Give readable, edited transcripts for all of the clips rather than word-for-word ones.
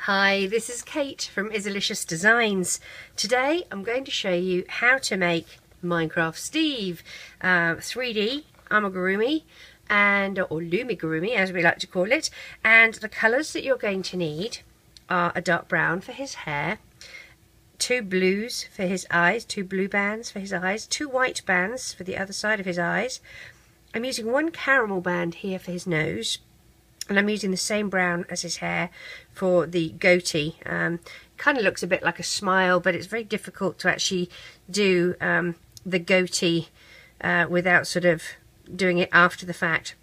Hi, this is Kate from Izzalicious Designs. Today I'm going to show you how to make Minecraft Steve 3D Amigurumi or Loomigurumi as we like to call it, and the colours that you're going to need are a dark brown for his hair, two blues for his eyes, two blue bands for his eyes, two white bands for the other side of his eyes. I'm using one caramel band here for his nose, and I'm using the same brown as his hair for the goatee. Kind of looks a bit like a smile, but it's very difficult to actually do the goatee without sort of doing it after the fact.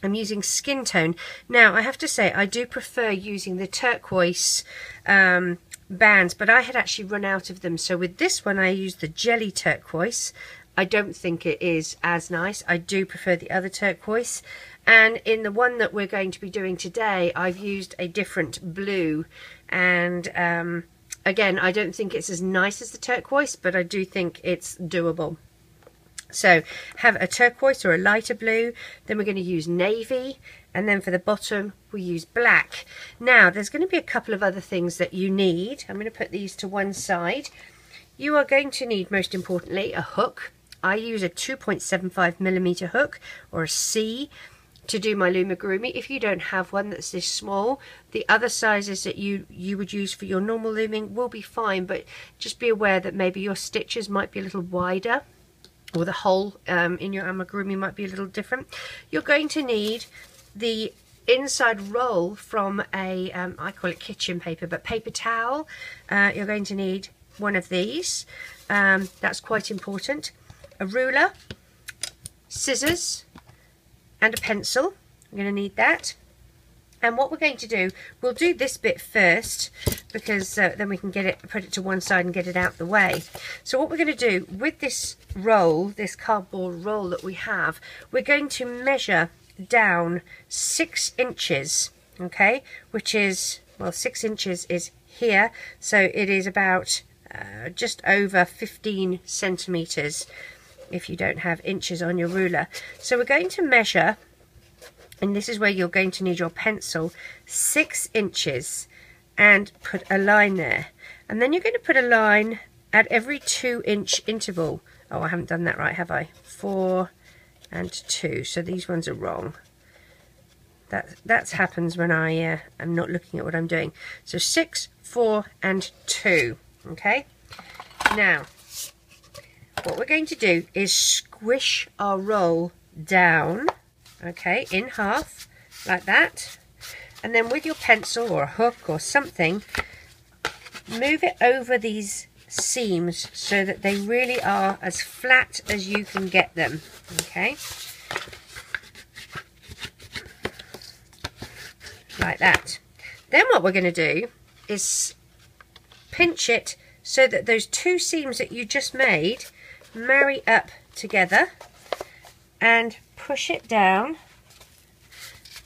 I'm using skin tone. Now I have to say I do prefer using the turquoise bands, but I had actually run out of them, so with this one I used the jelly turquoise. I don't think it is as nice. I do prefer the other turquoise, and in the one that we're going to be doing today I've used a different blue, and again I don't think it's as nice as the turquoise, but I do think it's doable. So have a turquoise or a lighter blue, then we're going to use navy, and then for the bottom we use black. Now there's going to be a couple of other things that you need. I'm going to put these to one side. You are going to need, most importantly, a hook. I use a 2.75mm hook, or a C, to do my Loomigurumi. If you don't have one that's this small, the other sizes that you would use for your normal looming will be fine, but just be aware that maybe your stitches might be a little wider, or the hole in your Amigurumi might be a little different. You're going to need the inside roll from a, I call it kitchen paper, but paper towel. You're going to need one of these. That's quite important. A ruler, scissors, and a pencil. I'm going to need that. And what we're going to do, we'll do this bit first, because then we can put it to one side and get it out the way. So what we're going to do with this roll, this cardboard roll that we have, we're going to measure down 6 inches, okay, which is, well, 6 inches is here, so it is about just over 15 centimeters if you don't have inches on your ruler. So we're going to measure, and this is where you're going to need your pencil, 6 inches, and put a line there. And then you're going to put a line at every 2-inch interval. Oh, I haven't done that right, have I? 4 and 2, so these ones are wrong. That happens when I am not looking at what I'm doing. So 6, 4 and 2, okay? Now what we're going to do is squish our roll down, okay, in half like that, and then with your pencil or a hook or something, move it over these seams so that they really are as flat as you can get them, okay, like that. Then what we're going to do is pinch it so that those two seams that you just made marry up together, and push it down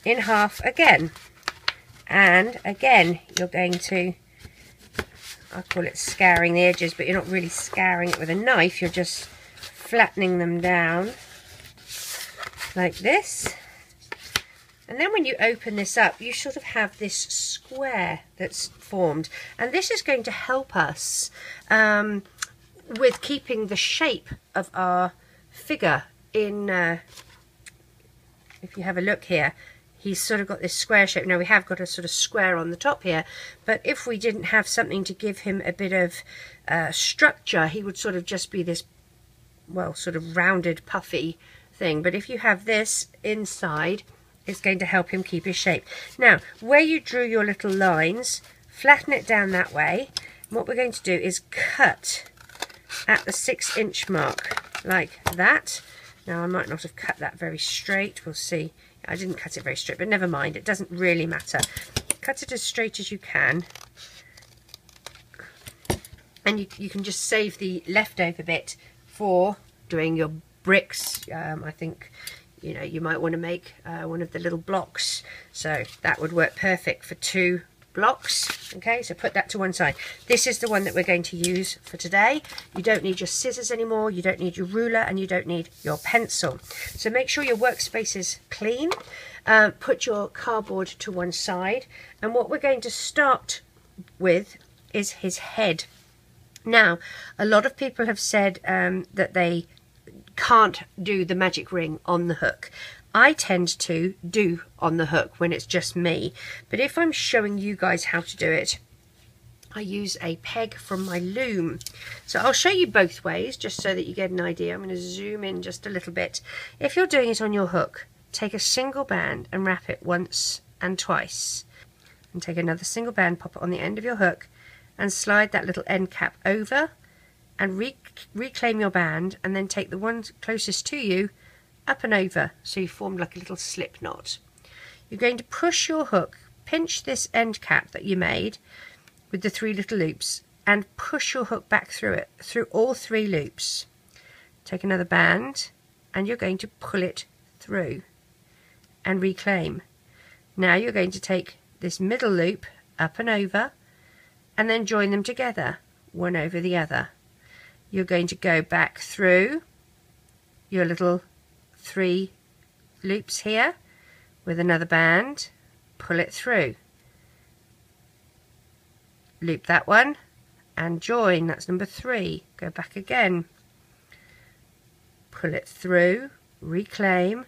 in half again. And again you're going to, I call it scouring the edges, but you're not really scouring it with a knife, you're just flattening them down like this. And then when you open this up, you sort of have this square that's formed, and this is going to help us with keeping the shape of our figure in. If you have a look here, he's sort of got this square shape. Now we have got a sort of square on the top here, but if we didn't have something to give him a bit of structure, he would sort of just be this, well, sort of rounded, puffy thing. But if you have this inside, it's going to help him keep his shape. Now, where you drew your little lines, flatten it down that way. And what we're going to do is cut at the 6-inch mark, like that. Now I might not have cut that very straight, we'll see. I didn't cut it very straight, but never mind, it doesn't really matter. Cut it as straight as you can, and you can just save the leftover bit for doing your bricks. I think, you know, you might want to make one of the little blocks, so that would work perfect for 2 blocks. Okay, so put that to one side. This is the one that we're going to use for today. You don't need your scissors anymore, you don't need your ruler, and you don't need your pencil. So make sure your workspace is clean. Put your cardboard to one side, and what we're going to start with is his head. Now, a lot of people have said that they can't do the magic ring on the hook. I tend to do on the hook when it's just me, but if I'm showing you guys how to do it, I use a peg from my loom. So I'll show you both ways just so that you get an idea. I'm going to zoom in just a little bit. If you're doing it on your hook, take a single band and wrap it once and twice, and take another single band, pop it on the end of your hook, and slide that little end cap over and reclaim your band, and then take the one closest to you up and over, so you form like a little slip knot. You're going to push your hook, pinch this end cap that you made with the 3 little loops, and push your hook back through it, through all 3 loops. Take another band and you're going to pull it through and reclaim. Now you're going to take this middle loop up and over and then join them together, one over the other. You're going to go back through your little 3 loops here with another band, pull it through, loop that one and join. That's number 3. Go back again, pull it through, reclaim,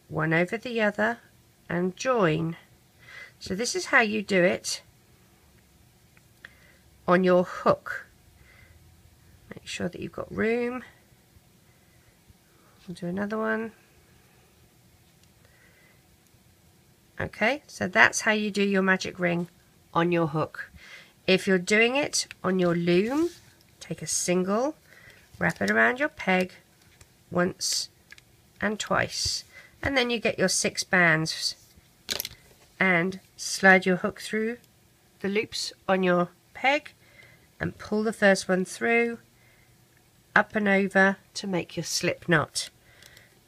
one over the other and join. So this is how you do it on your hook. Make sure that you've got room. We'll do another one. Okay, so that's how you do your magic ring on your hook. If you're doing it on your loom, take a single, wrap it around your peg once and twice, and then you get your 6 bands and slide your hook through the loops on your peg and pull the first one through, up and over to make your slip knot.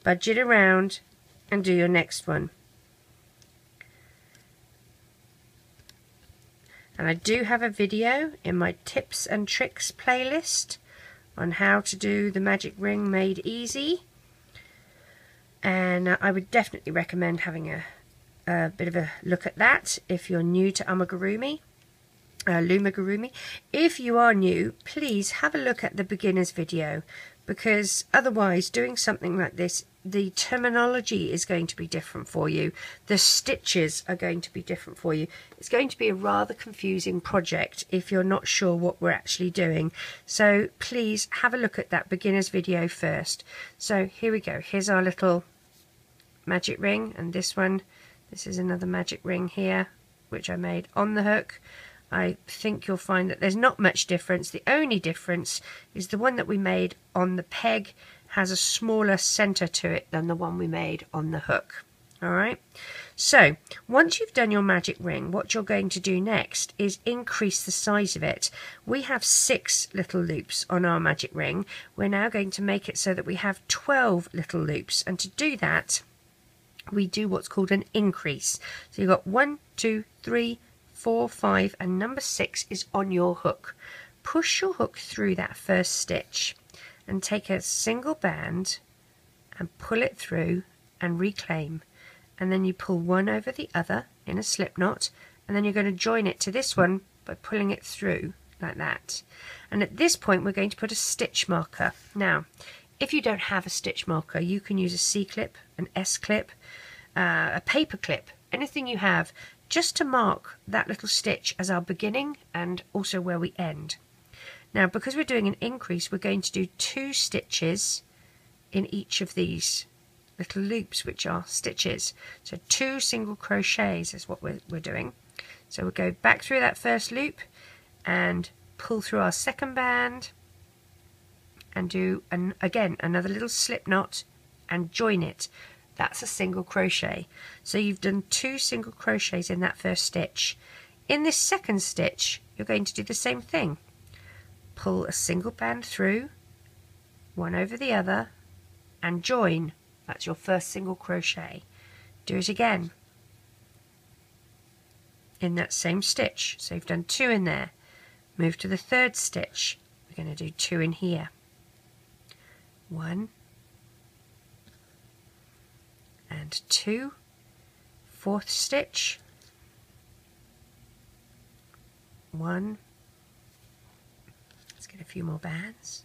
Budge it around and do your next one. And I do have a video in my tips and tricks playlist on how to do the magic ring made easy, and I would definitely recommend having a bit of a look at that if you're new to Amigurumi. Loomigurumi. If you are new, please have a look at the beginner's video, because otherwise doing something like this, the terminology is going to be different for you, the stitches are going to be different for you. It's going to be a rather confusing project if you're not sure what we're actually doing. So please have a look at that beginner's video first. So here we go. Here's our little magic ring, and this is another magic ring here which I made on the hook. I think you'll find that there's not much difference. The only difference is the one that we made on the peg has a smaller center to it than the one we made on the hook. Alright, so once you've done your magic ring, what you're going to do next is increase the size of it. We have 6 little loops on our magic ring. We're now going to make it so that we have 12 little loops, and to do that we do what's called an increase. So you've got 1, 2, 3, 4, 5, and number 6 is on your hook. Push your hook through that first stitch and take a single band and pull it through and reclaim, and then you pull one over the other in a slip knot, and then you're going to join it to this one by pulling it through like that. And at this point we're going to put a stitch marker. Now if you don't have a stitch marker, you can use a C-clip, an S-clip, a paper clip, anything you have, just to mark that little stitch as our beginning and also where we end. Now because we're doing an increase, we're going to do 2 stitches in each of these little loops, which are stitches. So 2 single crochets is what we're doing. So we'll go back through that first loop and pull through our second band and do again another little slip knot and join it. That's a single crochet. So you've done 2 single crochets in that first stitch. In this second stitch you're going to do the same thing. Pull a single band through, one over the other, and join. That's your first single crochet. Do it again. in that same stitch. So you've done 2 in there. Move to the 3rd stitch. We're going to do 2 in here. 1 and 2. 4th stitch. 1. Let's get a few more bands.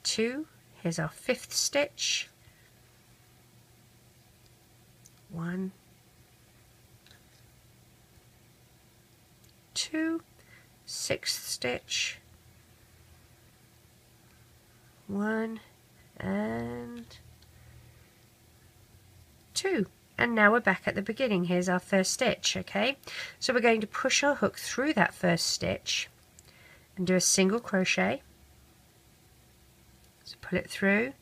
2. Here's our 5th stitch. 1, 2, 6th stitch, 1 and 2. And now we're back at the beginning. Here's our first stitch, okay? So we're going to push our hook through that first stitch and do a single crochet. So pull it through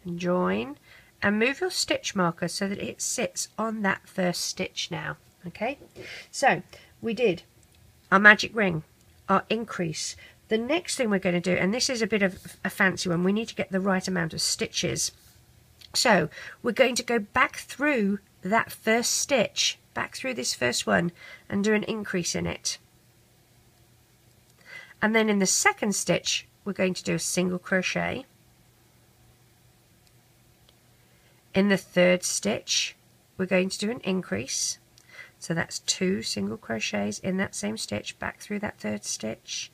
and join, and move your stitch marker so that it sits on that first stitch now, okay? So we did our magic ring, our increase. The next thing we're going to do, and this is a bit of a fancy one, we need to get the right amount of stitches. So we're going to go back through that first stitch, back through this first one, and do an increase in it. And then in the second stitch we're going to do a single crochet. In the 3rd stitch we're going to do an increase, so that's 2 single crochets in that same stitch, back through that 3rd stitch.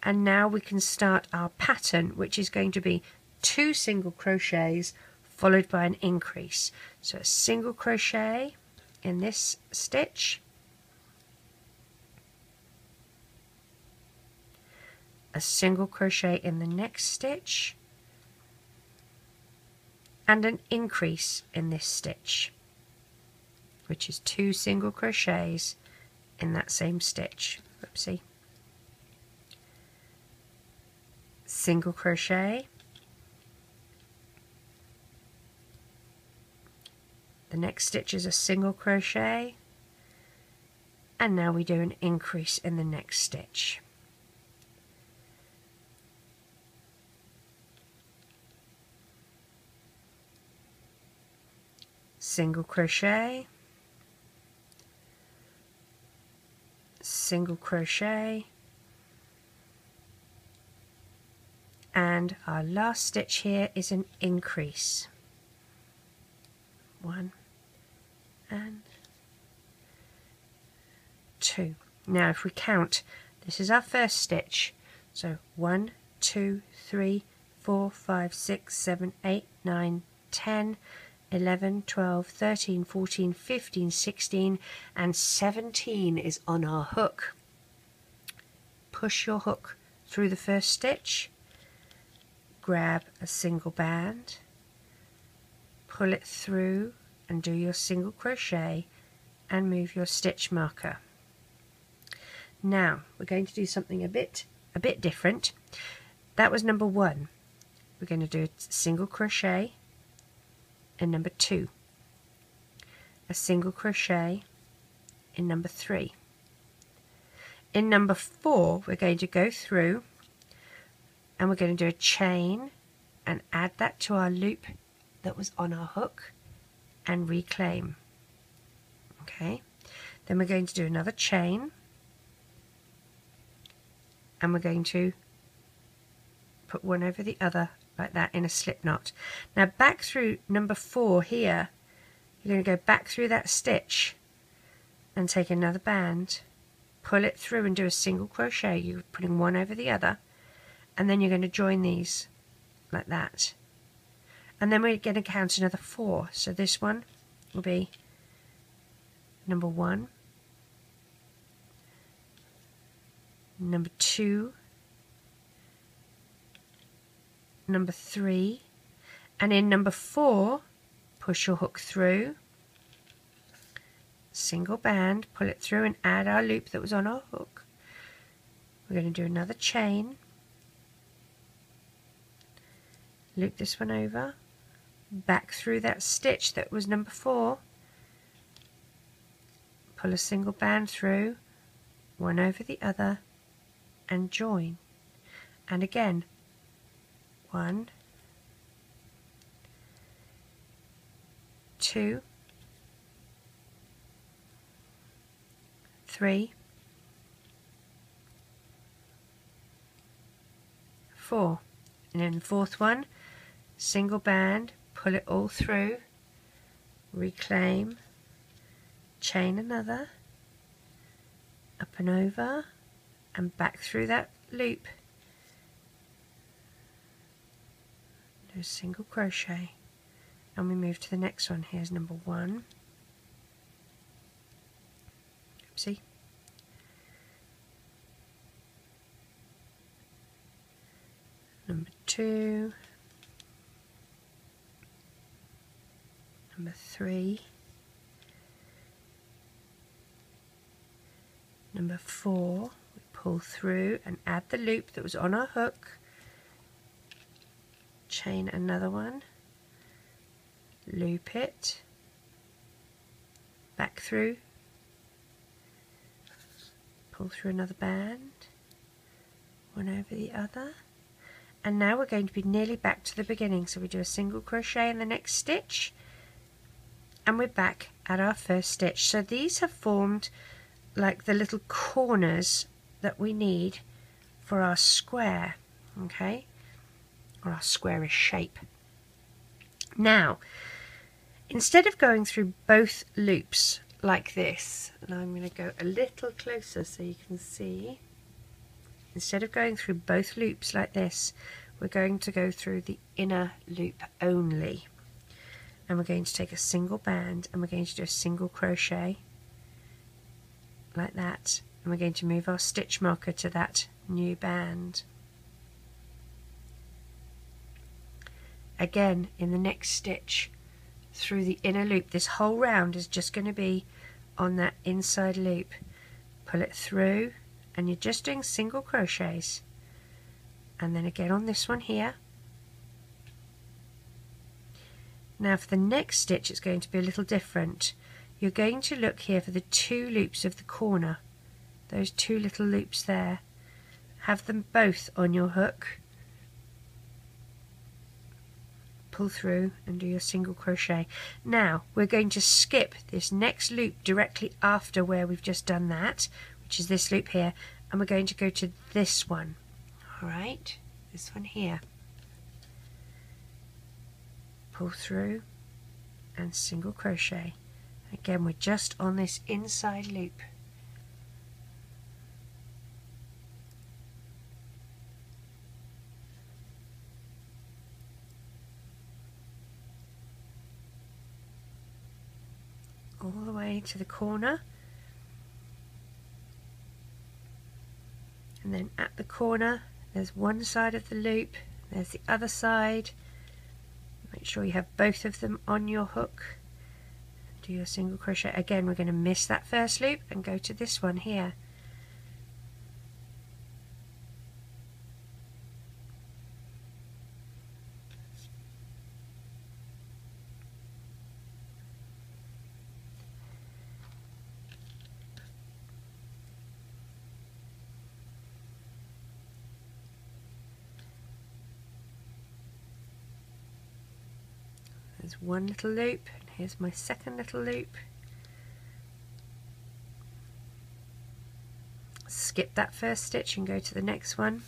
And now we can start our pattern, which is going to be 2 single crochets followed by an increase. So a single crochet in this stitch, a single crochet in the next stitch, and an increase in this stitch, which is 2 single crochets in that same stitch. Oopsie. Single crochet, the next stitch is a single crochet, and now we do an increase in the next stitch. Single crochet, single crochet, and our last stitch here is an increase. 1 and 2. Now if we count, this is our first stitch, so 1, 2, 3, 4, 5, 6, 7, 8, 9, 10, 11, 12, 13, 14, 15, 16 and 17 is on our hook. Push your hook through the first stitch, grab a single band, pull it through and do your single crochet and move your stitch marker. Now we're going to do something a bit different. That was number 1. We're going to do a single crochet in number 2, a single crochet in number 3. In number 4 we're going to go through and we're going to do a chain and add that to our loop that was on our hook and reclaim. Okay, then we're going to do another chain and we're going to put one over the other like that in a slip knot. Now back through number 4 here, you're going to go back through that stitch and take another band, pull it through and do a single crochet. You're putting one over the other, and then you're going to join these like that. And then we're going to count another 4. So this one will be number 1, number 2, number 3, and in number 4 push your hook through, single band, pull it through and add our loop that was on our hook. We're going to do another chain, loop this one over, back through that stitch that was number 4, pull a single band through, one over the other and join, and again 1, 2, 3, 4, and then the fourth one, single band, pull it all through, reclaim, chain another, up and over, and back through that loop, do a single crochet, and we move to the next one. Here's number 1. Oopsie. Number 2, number 3, number 4, we pull through and add the loop that was on our hook, chain another one, loop it, back through, pull through another band, one over the other, and now we're going to be nearly back to the beginning. So we do a single crochet in the next stitch, and we're back at our first stitch. So these have formed like the little corners that we need for our square, okay, or our squarish shape. Now, instead of going through both loops like this, and I'm going to go a little closer so you can see, instead of going through both loops like this, we're going to go through the inner loop only, and we're going to take a single band and we're going to do a single crochet like that, and we're going to move our stitch marker to that new band. Again, in the next stitch through the inner loop, this whole round is just going to be on that inside loop. Pull it through, and you're just doing single crochets, and then again on this one here. Now for the next stitch it's going to be a little different. You're going to look here for the 2 loops of the corner, those 2 little loops there. Have them both on your hook, pull through and do your single crochet. Now we're going to skip this next loop directly after where we've just done that, which is this loop here, and we're going to go to this one. Alright, this one here. Pull through and single crochet. Again, we're just on this inside loop. All the way to the corner, and then at the corner there's one side of the loop, there's the other side. Make sure you have both of them on your hook. Do your single crochet. Again, we're going to miss that first loop and go to this one here. There's one little loop, and here's my second little loop. Skip that first stitch and go to the next one.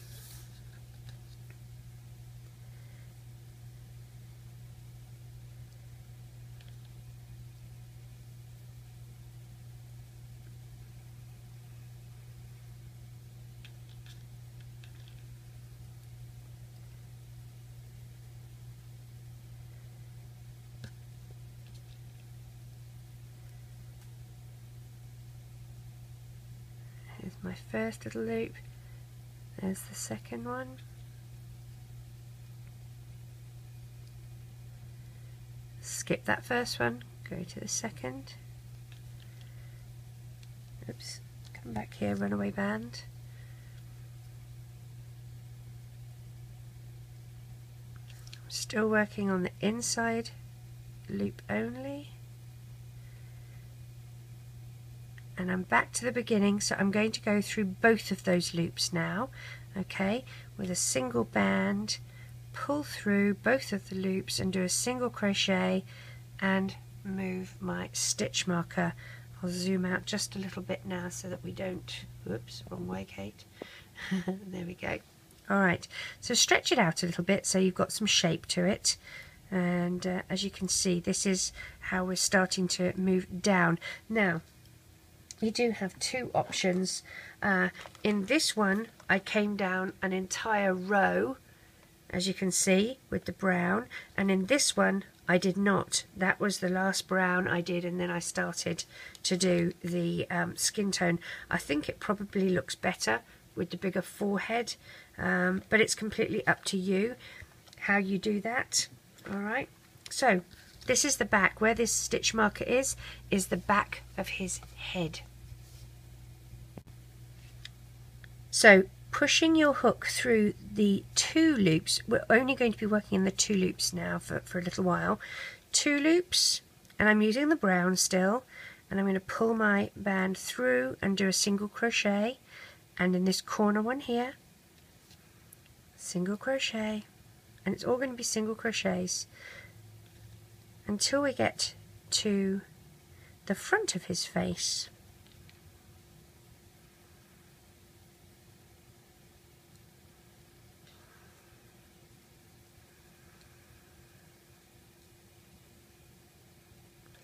Here's my first little loop, there's the second one, skip that first one, go to the second, oops, come back here, runaway band, I'm still working on the inside loop only. And I'm back to the beginning, so I'm going to go through both of those loops now, okay, with a single band, pull through both of the loops and do a single crochet and move my stitch marker I'll zoom out just a little bit now so that we don't, whoops, wrong way, Kate. There we go. Alright, so stretch it out a little bit so you've got some shape to it. And as you can see, this is how we're starting to move down. Now, you do have two options. In this one, I came down an entire row, as you can see, with the brown. And in this one, I did not. That was the last brown I did, and then I started to do the skin tone. I think it probably looks better with the bigger forehead, but it's completely up to you how you do that. Alright, so this is the back. Where this stitch marker is the back of his head. So pushing your hook through the 2 loops, we're only going to be working in the 2 loops now for a little while. 2 loops, and I'm using the brown still, and I'm going to pull my band through and do a single crochet, and in this corner one here, single crochet, and it's all going to be single crochets until we get to the front of his face.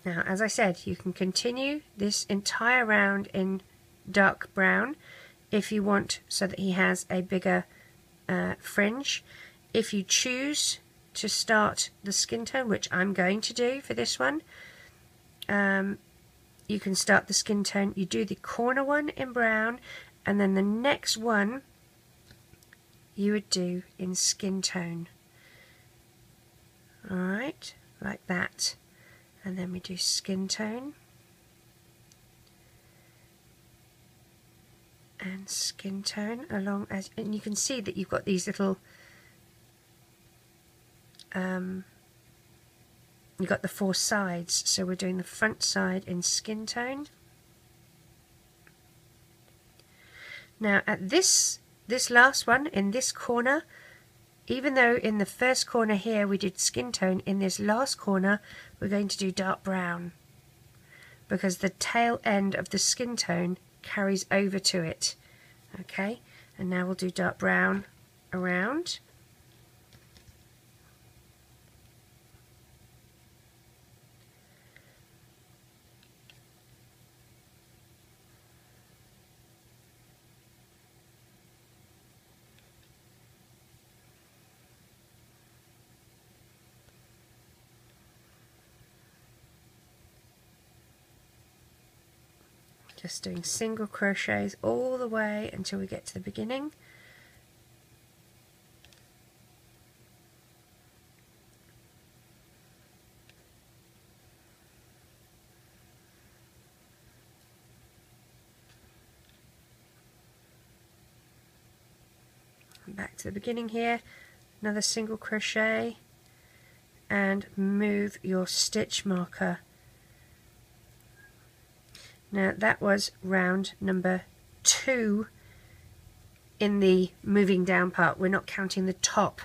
Now, as I said, you can continue this entire round in dark brown if you want, so that he has a bigger fringe. If you choose to start the skin tone, which I'm going to do for this one, you can start the skin tone. You do the corner one in brown, and then the next one you would do in skin tone. Alright, like that. And then we do skin tone and skin tone along, as, and you can see that you've got these little you've got the 4 sides, so we're doing the front side in skin tone. Now at this last one in this corner, even though in the first corner here we did skin tone, in this last corner we're going to do dark brown, because the tail end of the skin tone carries over to it. Okay, and now we'll do dark brown around. Just doing single crochets all the way until we get to the beginning. And back to the beginning here, another single crochet, and move your stitch marker. Now that was round number 2 in the moving down part. We're not counting the top.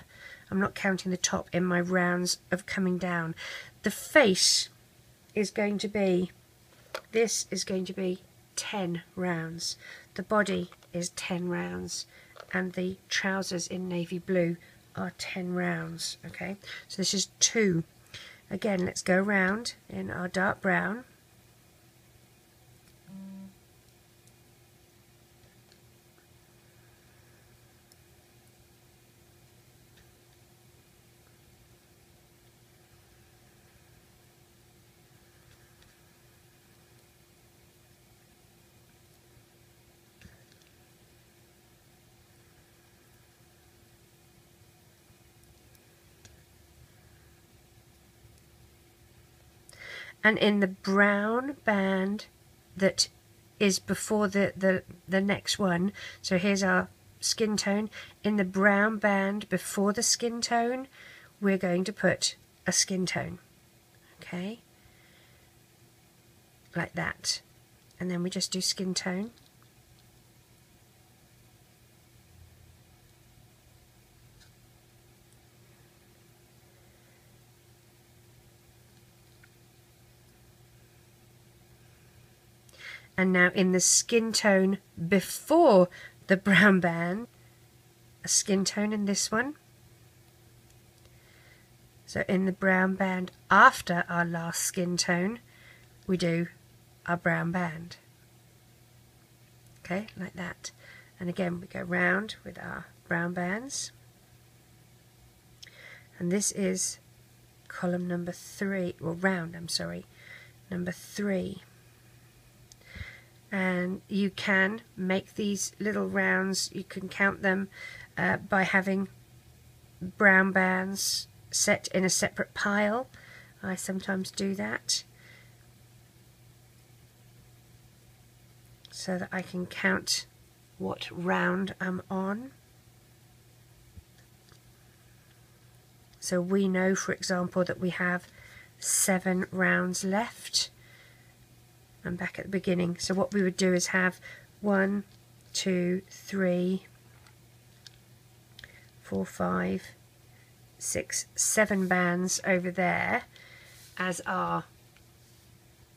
I'm not counting the top in my rounds of coming down. The face is going to be, this is going to be 10 rounds. The body is 10 rounds, and the trousers in navy blue are 10 rounds. Okay, so this is 2. Again, let's go around in our dark brown. And in the brown band that is before the next one, so here's our skin tone, in the brown band before the skin tone we're going to put a skin tone, okay, like that, and then we just do skin tone. And now in the skin tone before the brown band, a skin tone in this one. So in the brown band after our last skin tone, we do our brown band. Okay, like that. And again we go round with our brown bands. And this is column number 3, or round, I'm sorry, number 3. And you can make these little rounds, you can count them by having brown bands set in a separate pile. I sometimes do that so that I can count what round I'm on. So we know, for example, that we have 7 rounds left. I'm back at the beginning. So what we would do is have 1, 2, 3, 4, 5, 6, 7 bands over there as our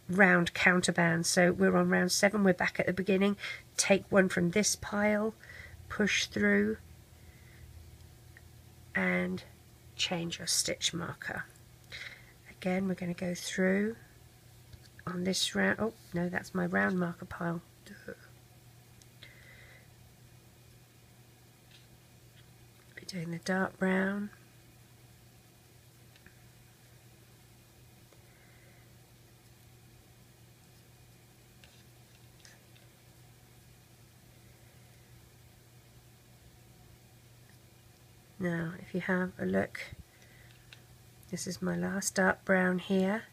round counter bands. So we're on round 7, we're back at the beginning. Take one from this pile, push through, and change your stitch marker. Again, we're going to go through on this round. Oh no, that's my round marker pile. We're doing the dark brown. Now, if you have a look, this is my last dark brown here,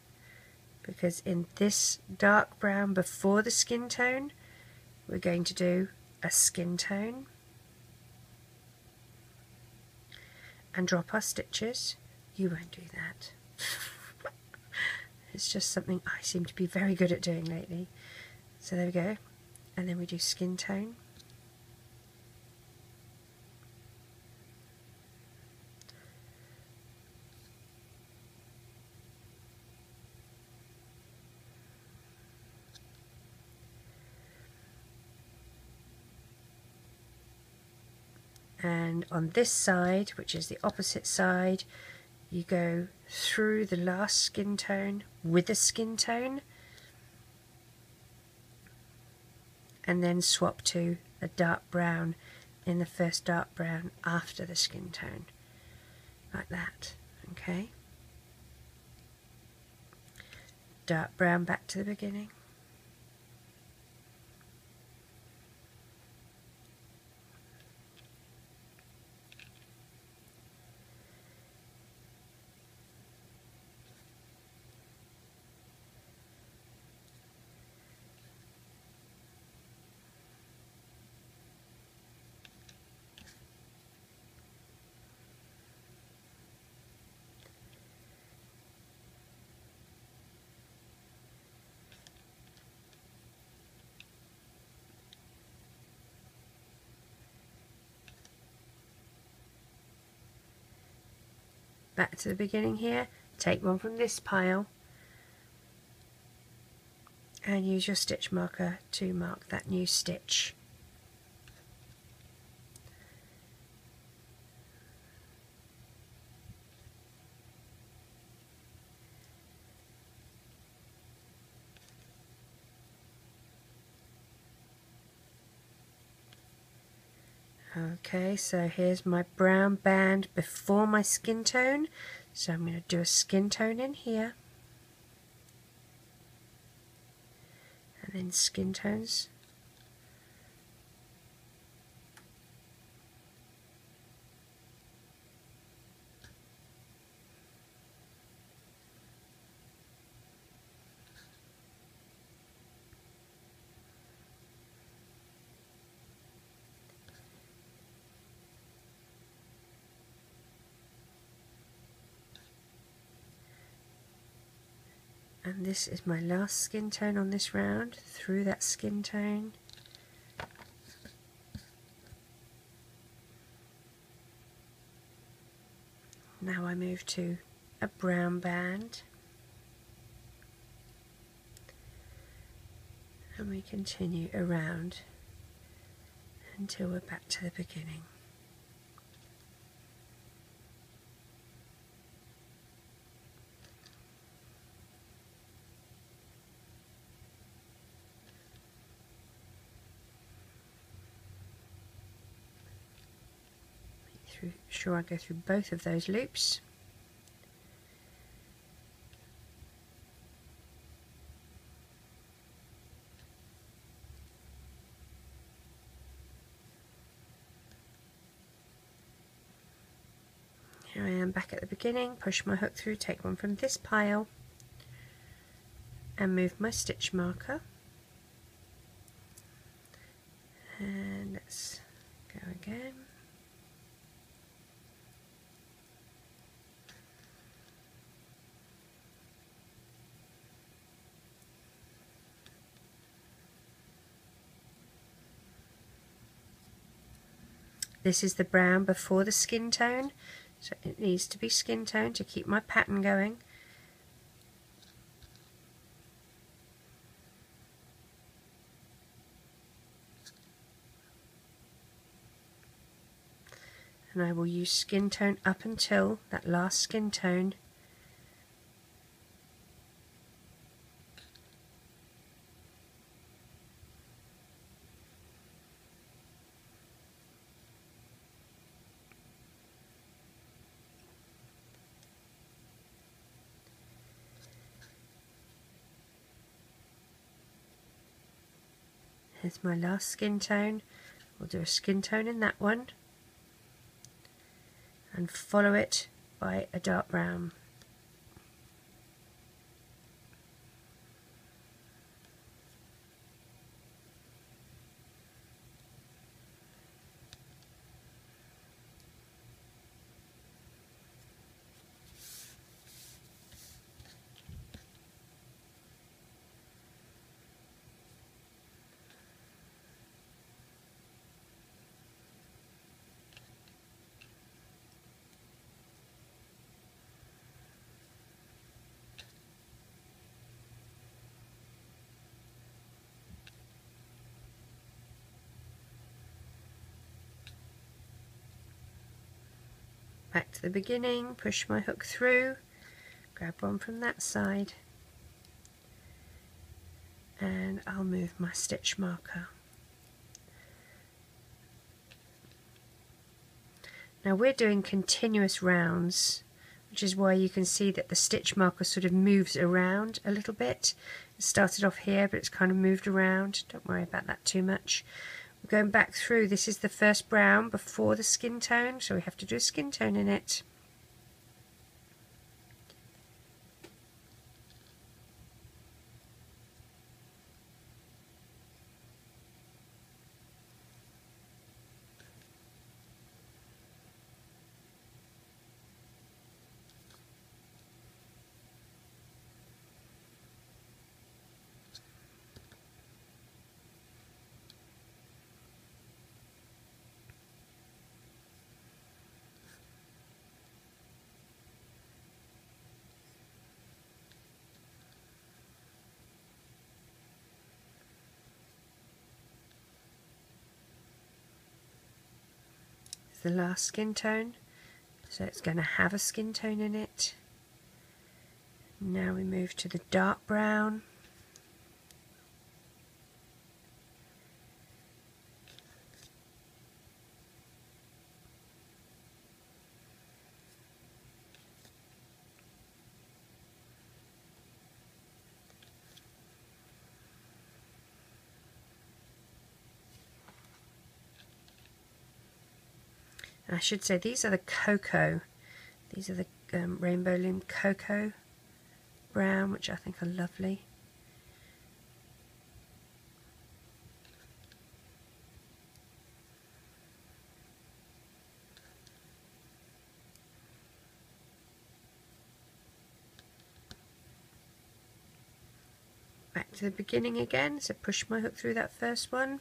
because in this dark brown before the skin tone, we're going to do a skin tone and drop our stitches. You won't do that. It's just something I seem to be very good at doing lately. So there we go, and then we do skin tone. And on this side, which is the opposite side, you go through the last skin tone with a skin tone and then swap to a dark brown in the first dark brown after the skin tone, like that. Okay, dark brown back to the beginning. Back to the beginning here, take one from this pile and use your stitch marker to mark that new stitch. Okay, so here's my brown band before my skin tone. So I'm going to do a skin tone in here. And then skin tones. And this is my last skin tone on this round, through that skin tone. Now I move to a brown band. and we continue around until we're back to the beginning. Make sure I go through both of those loops. Here I am back at the beginning, push my hook through, take one from this pile and move my stitch marker, and let's go again. This is the brown before the skin tone, so it needs to be skin tone to keep my pattern going. And I will use skin tone up until that last skin tone. Here's my last skin tone. We'll do a skin tone in that one and follow it by a dark brown. Back to the beginning, push my hook through, grab one from that side, and I'll move my stitch marker. Now we're doing continuous rounds, which is why you can see that the stitch marker sort of moves around a little bit. It started off here, but it's kind of moved around. Don't worry about that too much. We're going back through. This is the first brown before the skin tone, so we have to do a skin tone in it. The last skin tone, so it's going to have a skin tone in it. Now we move to the dark brown. I should say these are the cocoa. These are the Rainbow Loom cocoa brown, which I think are lovely. Back to the beginning again, so push my hook through that first one.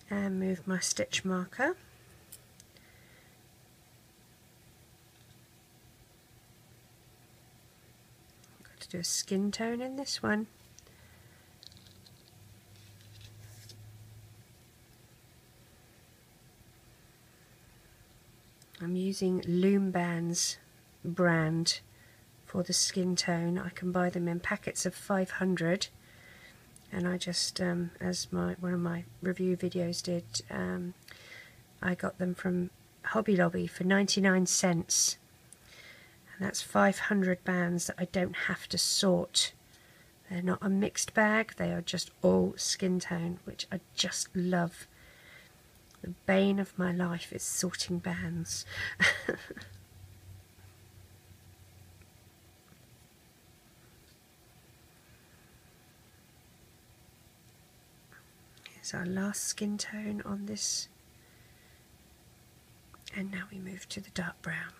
And move my stitch marker. to do a skin tone in this one. I'm using Loom Bands brand for the skin tone. I can buy them in packets of 500, and I just, as one of my review videos did, I got them from Hobby Lobby for 99 cents, and that's 500 bands that I don't have to sort. They're not a mixed bag, they are just all skin tone, which I just love. The bane of my life is sorting bands. Here's our last skin tone on this, and now we move to the dark brown.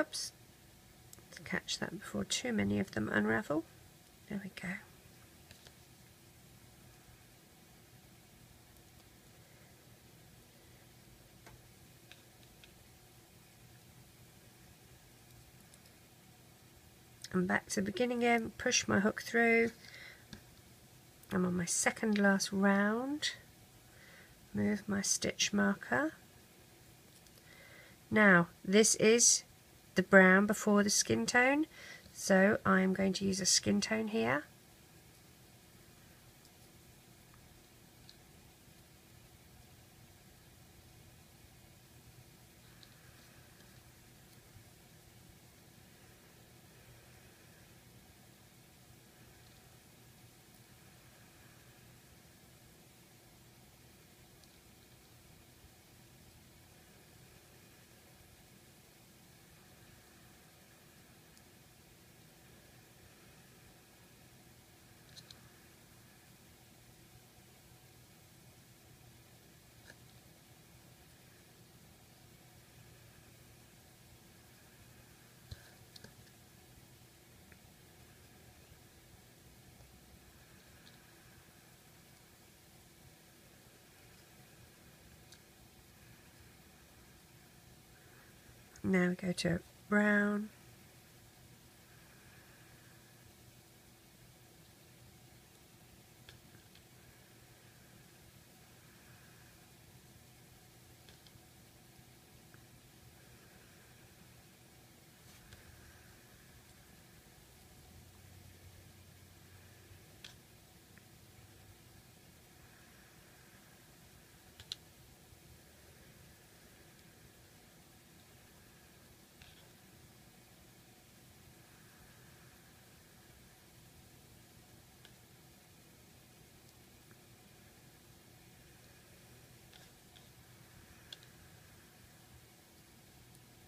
Oops, let's catch that before too many of them unravel. There we go. And back to the beginning again, push my hook through. I'm on my second last round. Move my stitch marker. Now, this is the brown before the skin tone, so I'm going to use a skin tone here. Now we go to brown.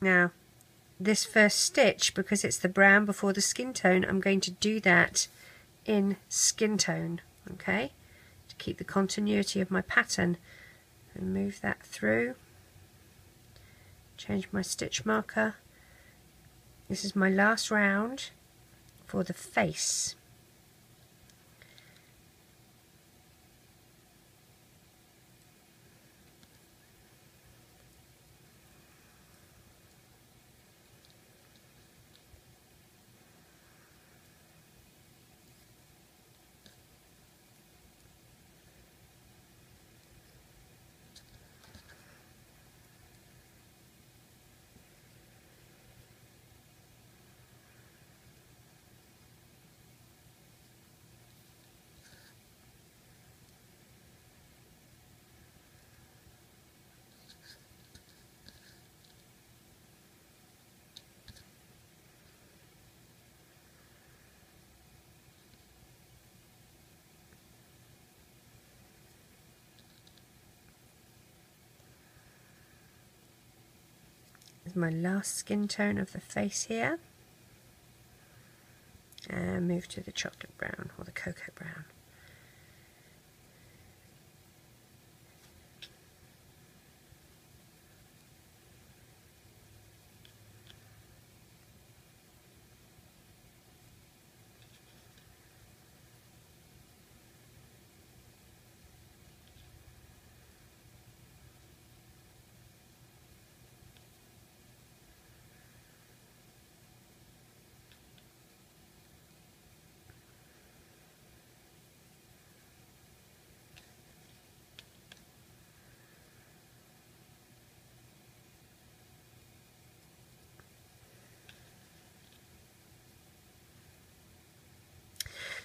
Now, this first stitch, because it's the brown before the skin tone, I'm going to do that in skin tone, okay, to keep the continuity of my pattern. And move that through, change my stitch marker. This is my last round for the face. with my last skin tone of the face here, and move to the chocolate brown or the cocoa brown.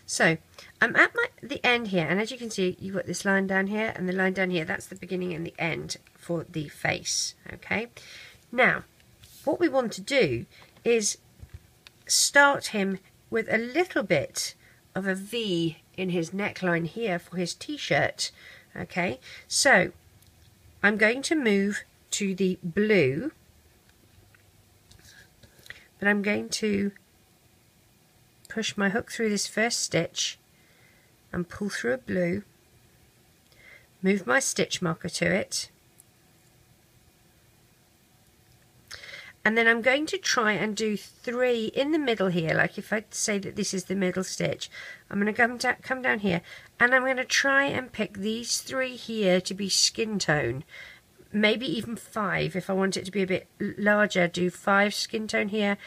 So I'm at the end here, and as you can see, you've got this line down here and the line down here. That's the beginning and the end for the face. Okay, now what we want to do is start him with a little bit of a V in his neckline here for his t-shirt. Okay, so I'm going to move to the blue, but I'm going to push my hook through this first stitch and pull through a blue, move my stitch marker to it, and then I'm going to try and do 3 in the middle here. Like if I say that this is the middle stitch, I'm going to come down here, and I'm going to try and pick these 3 here to be skin tone, maybe even 5 if I want it to be a bit larger. Do 5 skin tone here,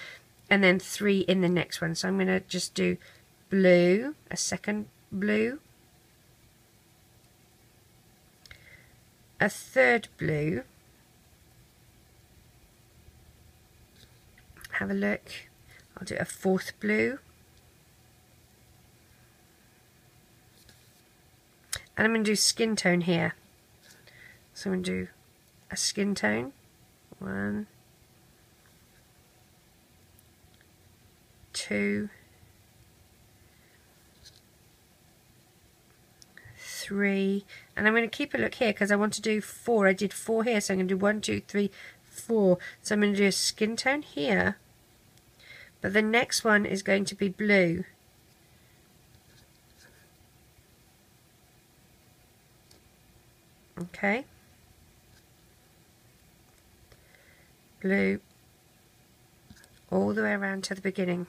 and then 3 in the next one. So I'm going to just do blue, a second blue, a third blue, have a look, I'll do a 4th blue, and I'm going to do skin tone here. So I'm going to do a skin tone, 1, 2, 3, and I'm going to keep a look here because I want to do 4. I did 4 here, so I'm going to do 1, 2, 3, 4. So I'm going to do a skin tone here, but the next one is going to be blue. Okay, blue all the way around to the beginning.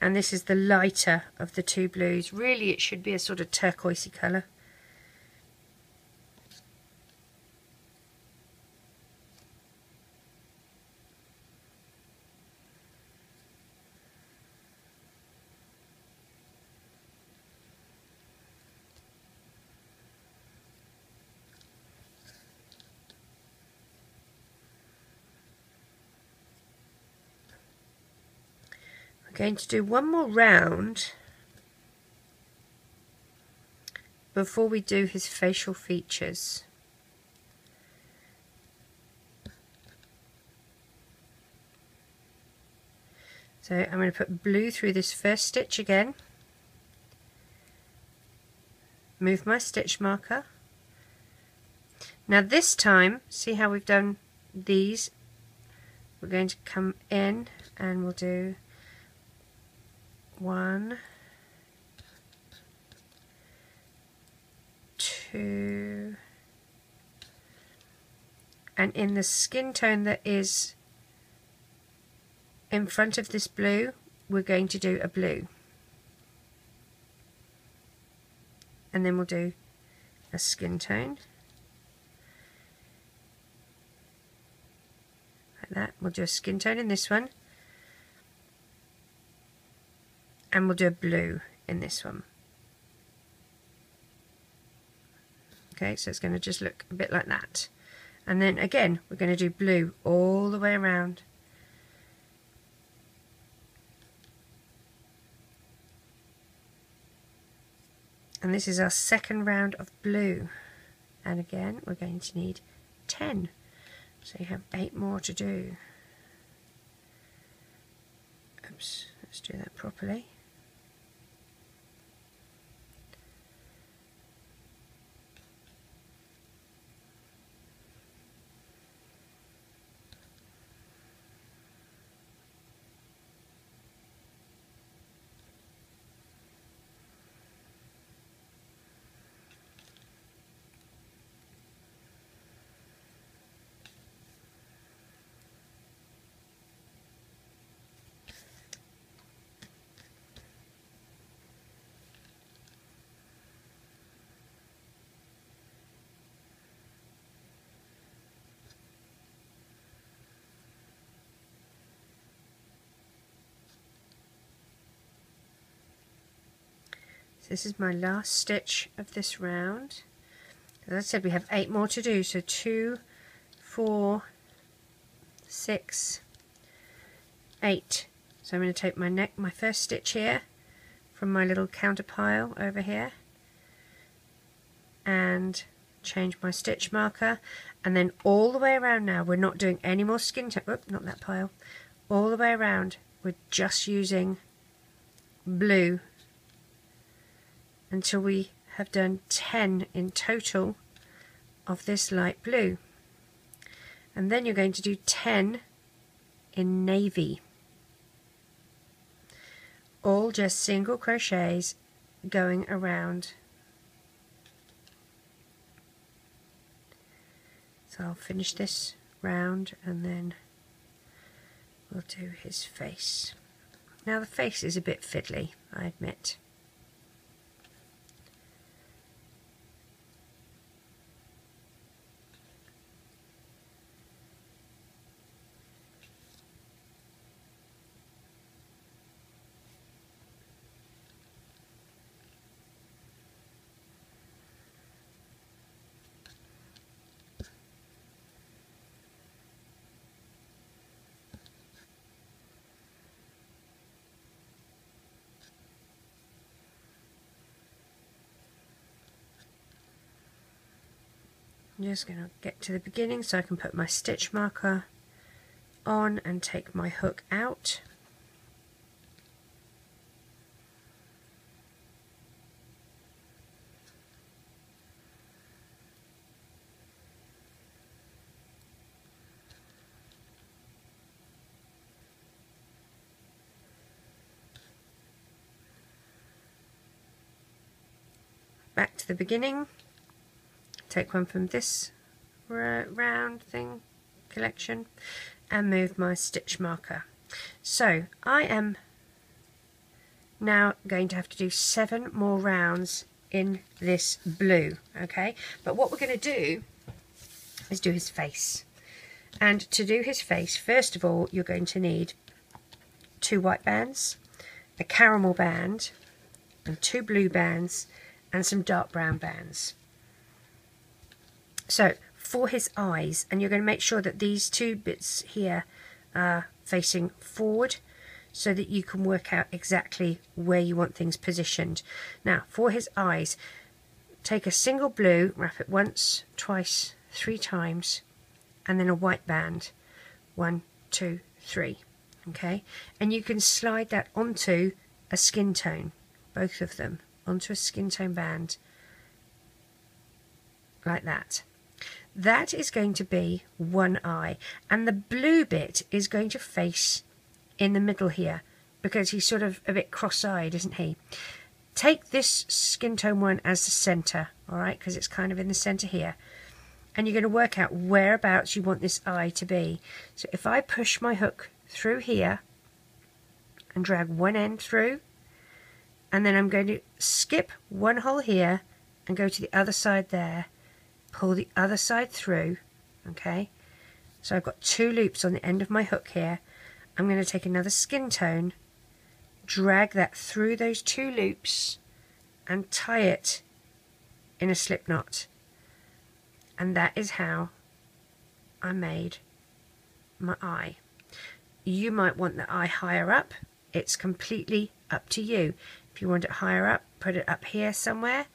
And this is the lighter of the 2 blues. Really it should be a sort of turquoisey colour. Going to do one more round before we do his facial features. So I'm going to put blue through this first stitch again, move my stitch marker. Now this time, see how we've done these? We're going to come in and we'll do 1, 2, and in the skin tone that is in front of this blue, we're going to do a blue, and then we'll do a skin tone like that. We'll do a skin tone in this one, and we'll do a blue in this one. Okay, so it's going to just look a bit like that. And then again, we're going to do blue all the way around. And this is our second round of blue. And again, we're going to need 10. So you have 8 more to do. Oops, let's do that properly. This is my last stitch of this round. As I said, we have 8 more to do, so 2, 4, 6, 8. So I'm going to take my first stitch here from my little counter pile over here and change my stitch marker, and then all the way around. Now we're not doing any more skin tone. Oop, not that pile. All the way around we're just using blue until we have done 10 in total of this light blue, and then you're going to do 10 in navy, all just single crochets going around. So I'll finish this round and then we'll do his face. Now the face is a bit fiddly, I admit. I'm just going to get to the beginning so I can put my stitch marker on and take my hook out. Back to the beginning. Take one from this round thing collection and move my stitch marker. So I am now going to have to do 7 more rounds in this blue, okay? But what we're going to do is do his face. And to do his face, first of all, you're going to need 2 white bands, a caramel band, and 2 blue bands, and some dark brown bands. So for his eyes, and you're going to make sure that these 2 bits here are facing forward so that you can work out exactly where you want things positioned. Now for his eyes, take a single blue, wrap it once, twice, 3 times, and then a white band, 1, 2, 3, okay? And you can slide that onto a skin tone, both of them, onto a skin tone band, like that. That is going to be one eye, and the blue bit is going to face in the middle here because he's sort of a bit cross-eyed, isn't he? Take this skin tone one as the centre, alright, because it's kind of in the centre here, and you're going to work out whereabouts you want this eye to be. So if I push my hook through here and drag one end through, and then I'm going to skip one hole here and go to the other side there, pull the other side through, okay? So I've got 2 loops on the end of my hook here. I'm going to take another skin tone, drag that through those 2 loops and tie it in a slip knot. And that is how I made my eye. You might want the eye higher up. It's completely up to you. If you want it higher up, put it up here somewhere.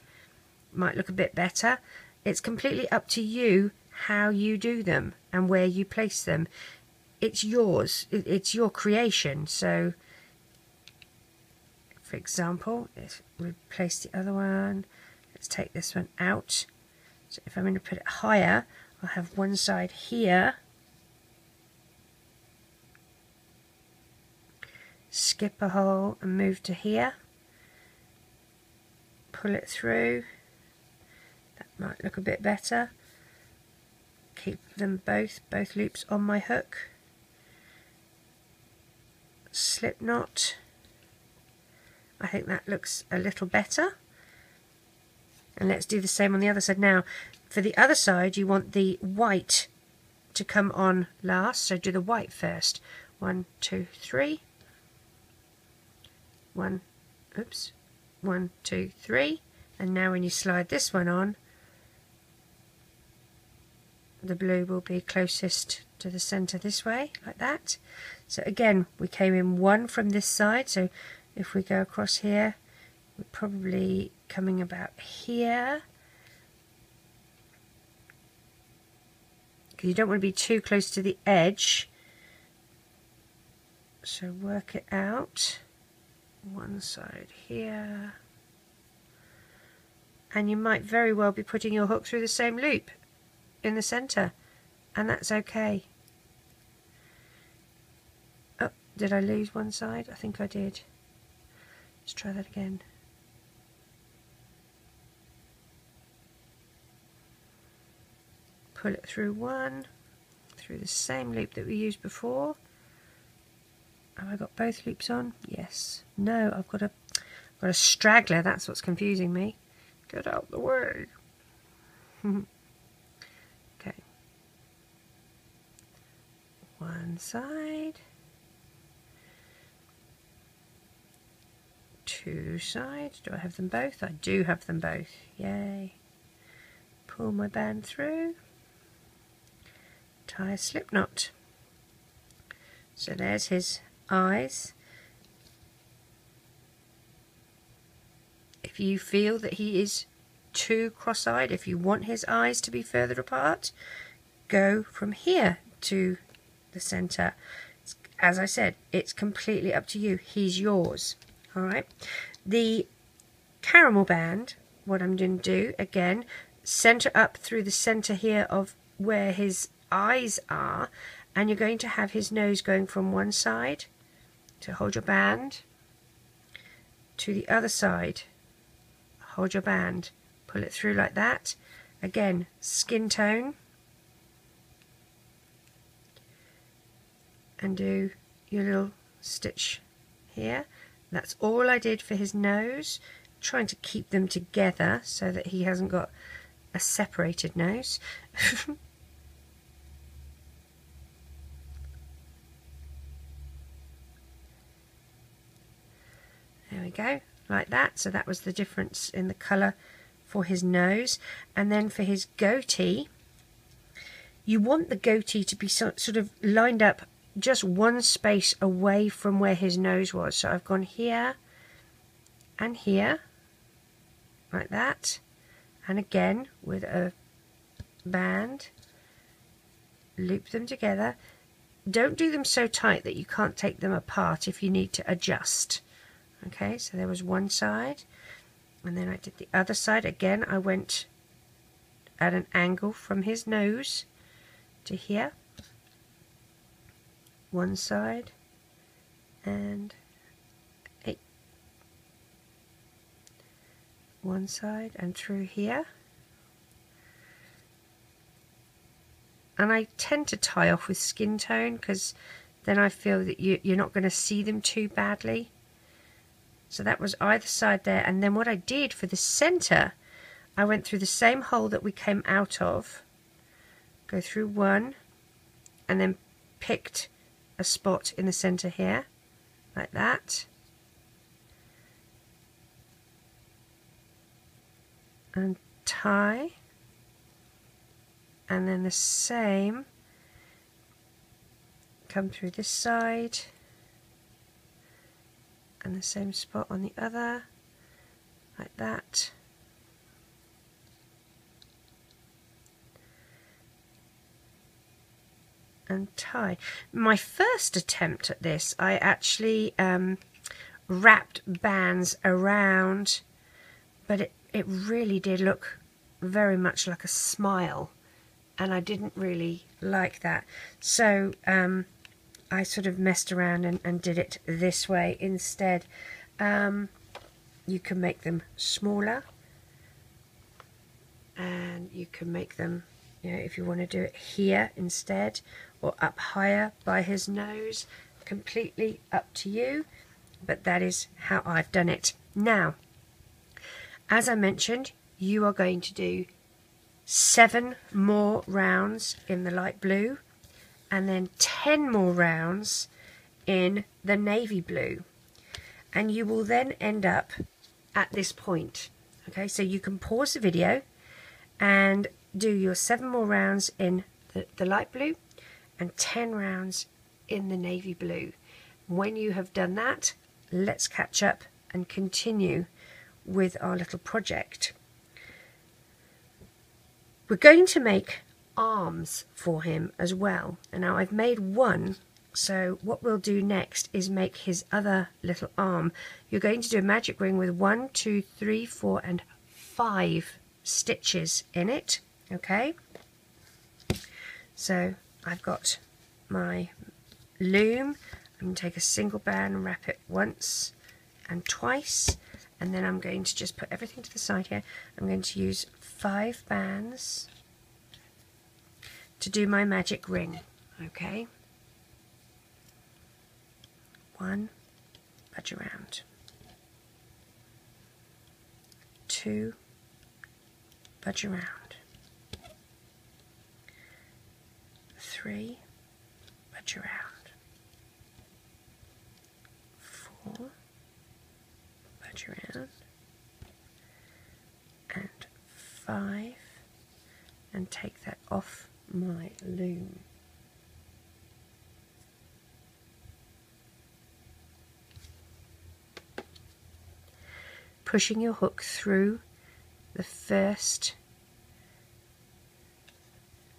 Might look a bit better. It's completely up to you how you do them and where you place them. It's yours. It's your creation. So, for example, if we place the other one, let's take this one out. So if I'm going to put it higher, I'll have one side here, skip a hole and move to here, pull it through. Might look a bit better. Keep them both loops on my hook. Slip knot. I think that looks a little better. And let's do the same on the other side. Now, for the other side, you want the white to come on last, so do the white first. 1, 2, 3. 1, 1, 2, 3, and now when you slide this one on, the blue will be closest to the center this way, like that. So again, we came in 1 from this side, so if we go across here, we're probably coming about here, because you don't want to be too close to the edge, so work it out. One side here, and you might very well be putting your hook through the same loop in the center, and that's okay. Oh, did I lose one side? I think I did. Let's try that again. Pull it through one, through the same loop that we used before. Have I got both loops on? Yes. No, I've got a straggler. That's what's confusing me. Get out the way. Okay. One side. Two sides. Do I have them both? I do have them both. Yay. Pull my band through. Tie a slip knot. So there's his eyes. If you feel that he is too cross-eyed, if you want his eyes to be further apart, go from here to the center. As I said, it's completely up to you. He's yours. Alright. The caramel band, what I'm going to do, again, center up through the center here of where his eyes are, and you're going to have his nose going from one side. So hold your band to the other side, hold your band, pull it through like that. Again, skin tone, and do your little stitch here. That's all I did for his nose, trying to keep them together so that he hasn't got a separated nose. There we go, like that. So that was the difference in the colour for his nose. And then for his goatee, you want the goatee to be sort of lined up just one space away from where his nose was. So I've gone here and here, like that. And again, with a band, loop them together. Don't do them so tight that you can't take them apart if you need to adjust. Okay, so there was one side, and then I did the other side. Again, I went at an angle from his nose to here. One side, and one side, and through here. And I tend to tie off with skin tone, because then I feel that you're not going to see them too badly. So that was either side there, and then what I did for the center, I went through the same hole that we came out of, go through one, and then picked a spot in the center here, like that, and tie, and then the same, come through this side, and the same spot on the other, like that. And tie. My first attempt at this, I actually wrapped bands around, but it really did look very much like a smile, and I didn't really like that. So I sort of messed around and did it this way instead. You can make them smaller, and you can make them, you know, if you want to do it here instead, or up higher by his nose, completely up to you, but that is how I've done it. Now, as I mentioned, you are going to do 7 more rounds in the light blue, and then 10 more rounds in the navy blue, and you will then end up at this point. Okay, so you can pause the video and do your 7 more rounds in the light blue and 10 rounds in the navy blue. When you have done that, let's catch up and continue with our little project. We're going to make arms for him as well. And now I've made one, so what we'll do next is make his other little arm. You're going to do a magic ring with 1, 2, 3, 4 and 5 stitches in it. Okay, so I've got my loom. I'm going to take a single band and wrap it once and twice, and then I'm going to just put everything to the side here. I'm going to use 5 bands to do my magic ring. Okay, 1, budge around, 2, budge around, 3, budge around, 4, budge around, and 5, and take that off my loom. Pushing your hook through the first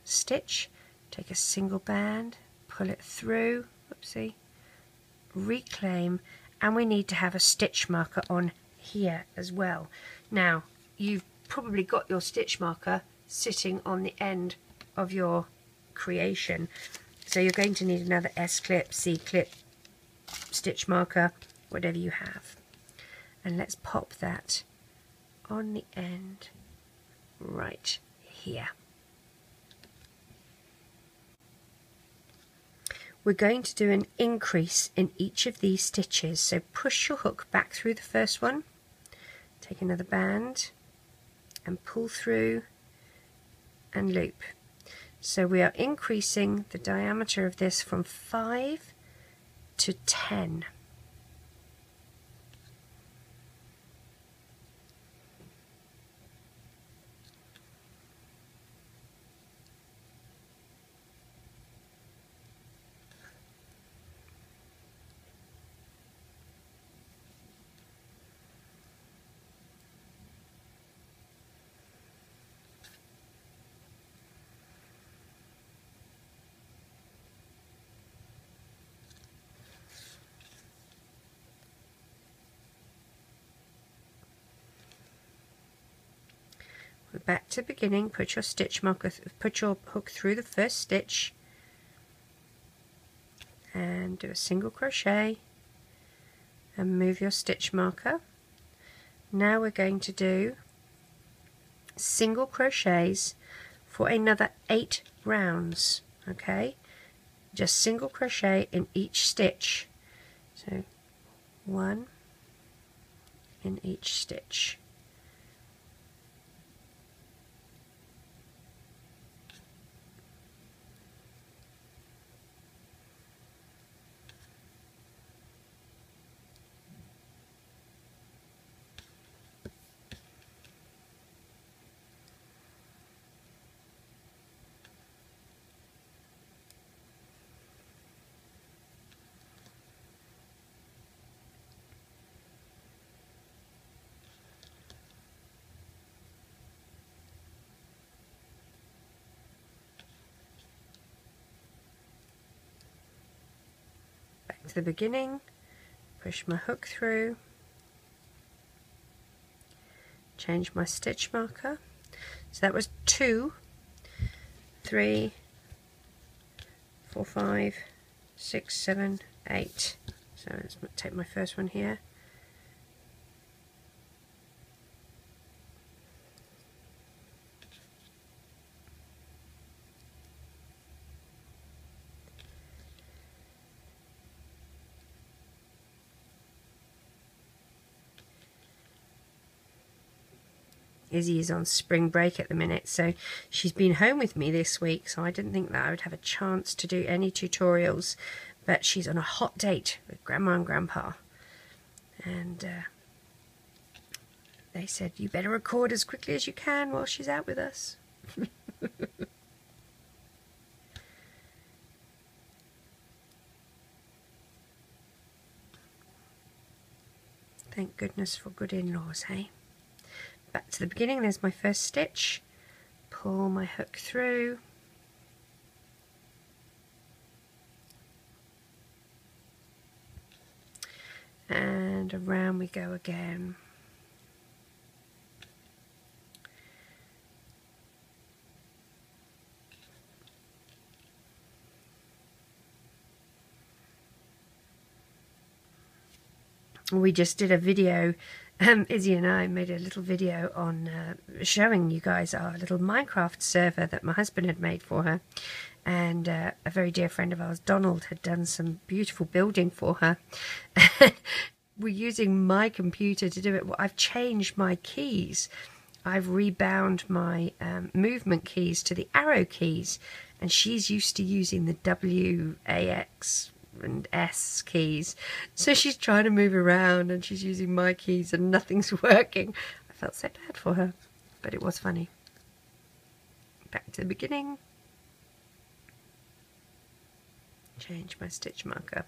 stitch, take a single band, pull it through, whoopsie, reclaim, and we need to have a stitch marker on here as well. Now you've probably got your stitch marker sitting on the end of your creation, so you're going to need another S-clip, C-clip, stitch marker, whatever you have, and let's pop that on the end right here. We're going to do an increase in each of these stitches, so push your hook back through the first one, take another band and pull through and loop. So we are increasing the diameter of this from 5 to 10. Back to the beginning, put your stitch marker, put your hook through the first stitch and do a single crochet and move your stitch marker. Now we're going to do single crochets for another 8 rounds. Okay, just single crochet in each stitch, so 1 in each stitch. To the beginning, push my hook through, change my stitch marker. So that was 2, 3, 4, 5, 6, 7, 8. So let's take my first one here. Izzy is on spring break at the minute, so she's been home with me this week, so I didn't think that I would have a chance to do any tutorials, but she's on a hot date with Grandma and Grandpa, and they said, you better record as quickly as you can while she's out with us. Thank goodness for good in-laws, hey? Back to the beginning, there's my first stitch. Pull my hook through. And around we go again. We just did a video, Izzy and I made a little video on showing you guys our little Minecraft server that my husband had made for her, and a very dear friend of ours, Donald, had done some beautiful building for her. We're using my computer to do it. Well, I've changed my keys. I've rebound my movement keys to the arrow keys, and she's used to using the W, A, X and S keys, so she's trying to move around and she's using my keys and nothing's working. I felt so bad for her, but it was funny. Back to the beginning. Change my stitch marker.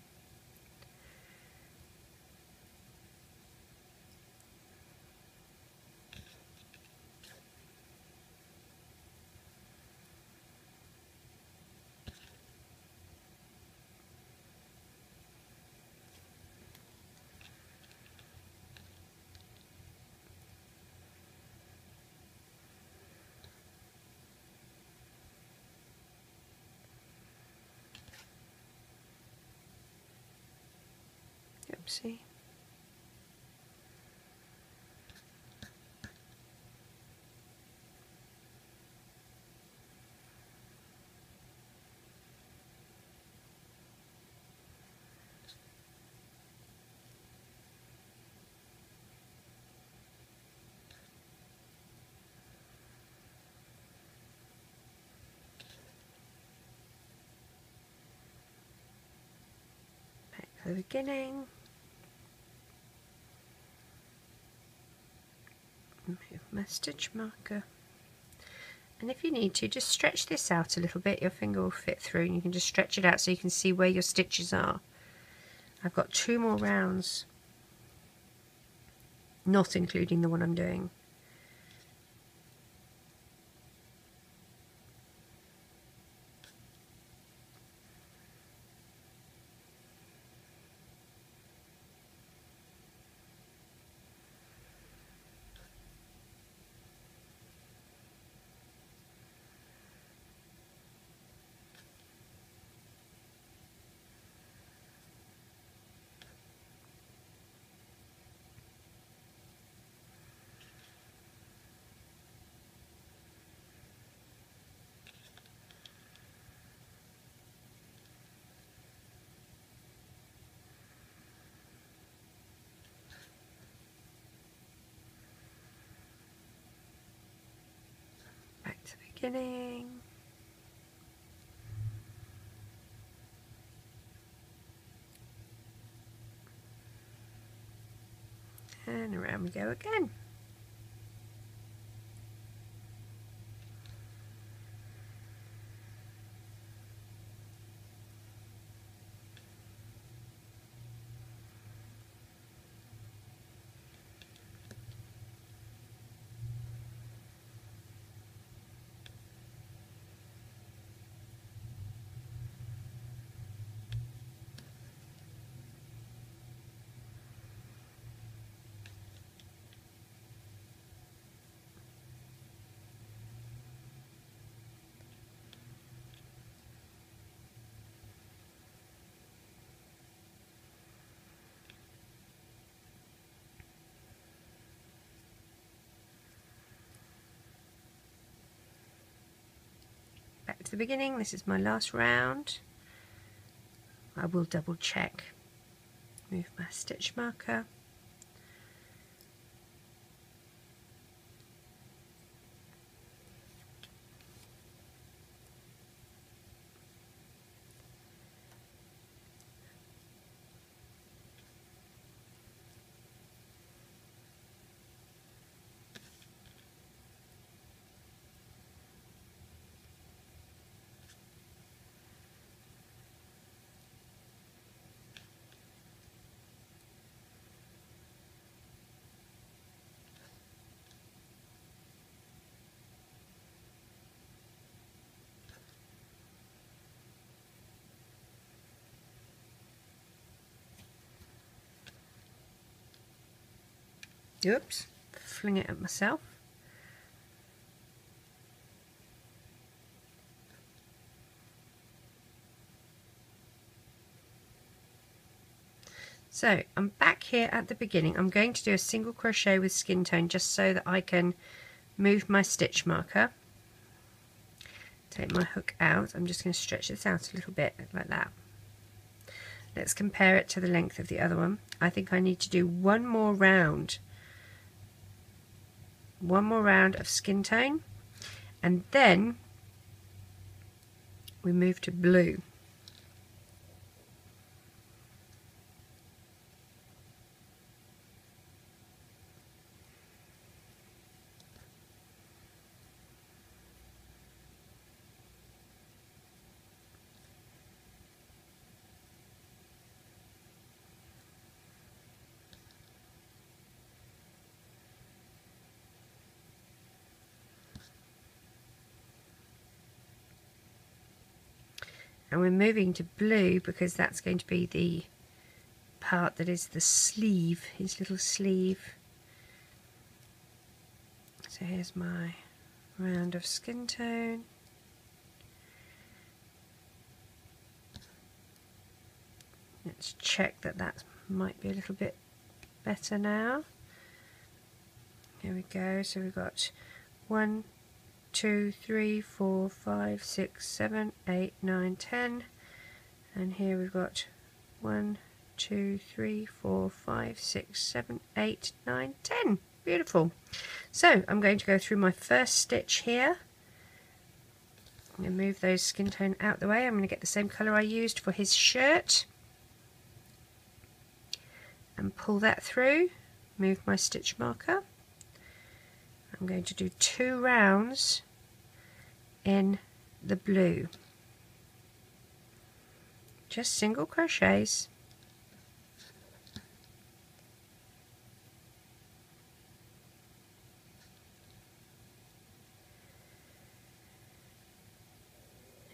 Oopsie. Back to the beginning. Move my stitch marker, and if you need to, just stretch this out a little bit. Your finger will fit through, and you can just stretch it out so you can see where your stitches are. I've got 2 more rounds, not including the one I'm doing. Back to the beginning. And around we go again. Back to the beginning. This is my last round. I will double check. Move my stitch marker. Oops, fling it at myself. So I'm back here at the beginning. I'm going to do a single crochet with skin tone just so that I can move my stitch marker. Take my hook out. I'm just going to stretch this out a little bit like that. Let's compare it to the length of the other one. I think I need to do one more round of skin tone, and then we move to blue. And we're moving to blue because that's going to be the part that is the sleeve, his little sleeve. So here's my round of skin tone. Let's check that that might be a little bit better now. Here we go. So we've got 1, 2, 3, 4, 5, 6, 7, 8, 9, 10, and here we've got 1, 2, 3, 4, 5, 6, 7, 8, 9, 10. Beautiful. So I'm going to go through my first stitch here. I'm going to move those skin tone out the way. I'm going to get the same colour I used for his shirt and pull that through. Move my stitch marker. I'm going to do 2 rounds in the blue, just single crochets.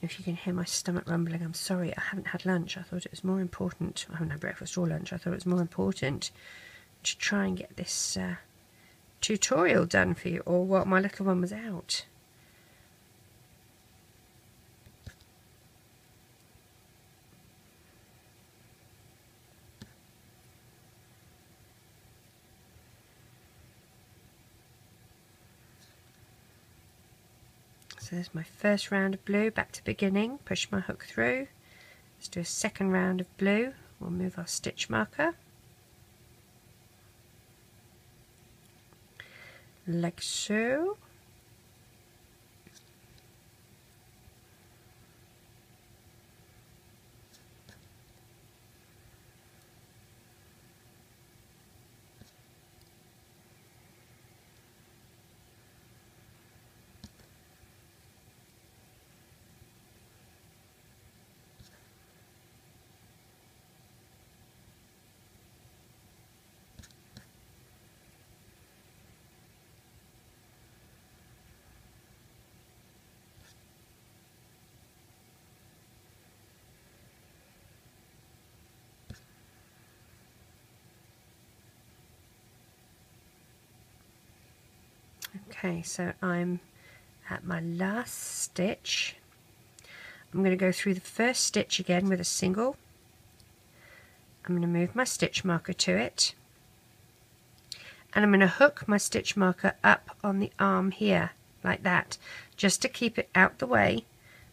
If you can hear my stomach rumbling, I'm sorry, I haven't had lunch. I thought it was more important, I haven't had breakfast or lunch, I thought it was more important to try and get this tutorial done for you, or what, my little one was out. So there's my first round of blue, back to beginning, push my hook through. Let's do a second round of blue. We'll move our stitch marker. Like so. Okay, so I'm at my last stitch. I'm going to go through the first stitch again with a single. I'm going to move my stitch marker to it, and I'm going to hook my stitch marker up on the arm here like that, just to keep it out the way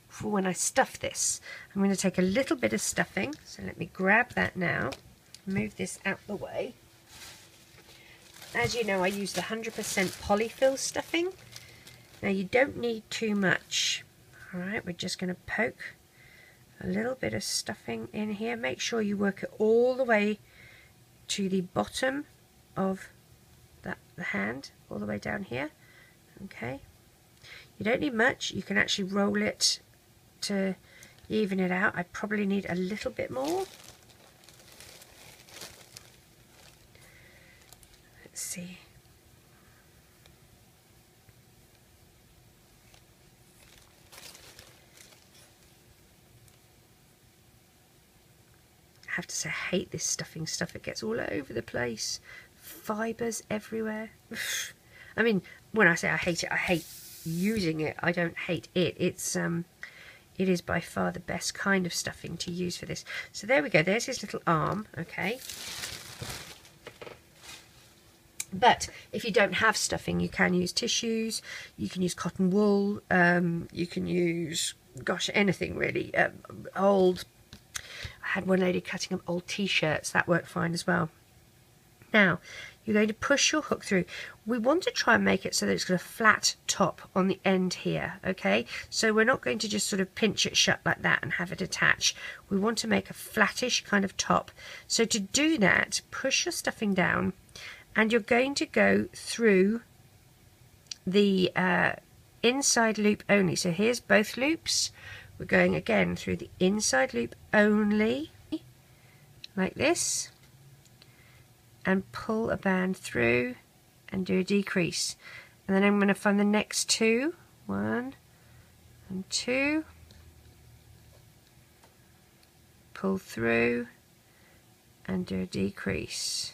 for when I stuff this. I'm going to take a little bit of stuffing, so let me grab that now, move this out the way. As you know, I use the 100% polyfill stuffing. Now you don't need too much. Alright, we're just going to poke a little bit of stuffing in here. Make sure you work it all the way to the bottom of the hand, all the way down here. Okay. You don't need much. You can actually roll it to even it out. I probably need a little bit more. Let's see. I have to say, I hate this stuffing stuff. It gets all over the place. fibres everywhere. I mean, when I say I hate it, I hate using it. I don't hate it. It is by far the best kind of stuffing to use for this. So there we go. There's his little arm. Okay. But if you don't have stuffing, you can use tissues. You can use cotton wool. You can use, gosh, anything really. I had one lady cutting up old t-shirts. That worked fine as well. Now, you're going to push your hook through. We want to try and make it so that it's got a flat top on the end here, okay? So we're not going to just sort of pinch it shut like that and have it attach. We want to make a flattish kind of top. So to do that, push your stuffing down, and you're going to go through the inside loop only. So here's both loops. We're going again through the inside loop only, like this. And pull a band through and do a decrease, and then I'm going to find the next two, 1 and 2, pull through and do a decrease.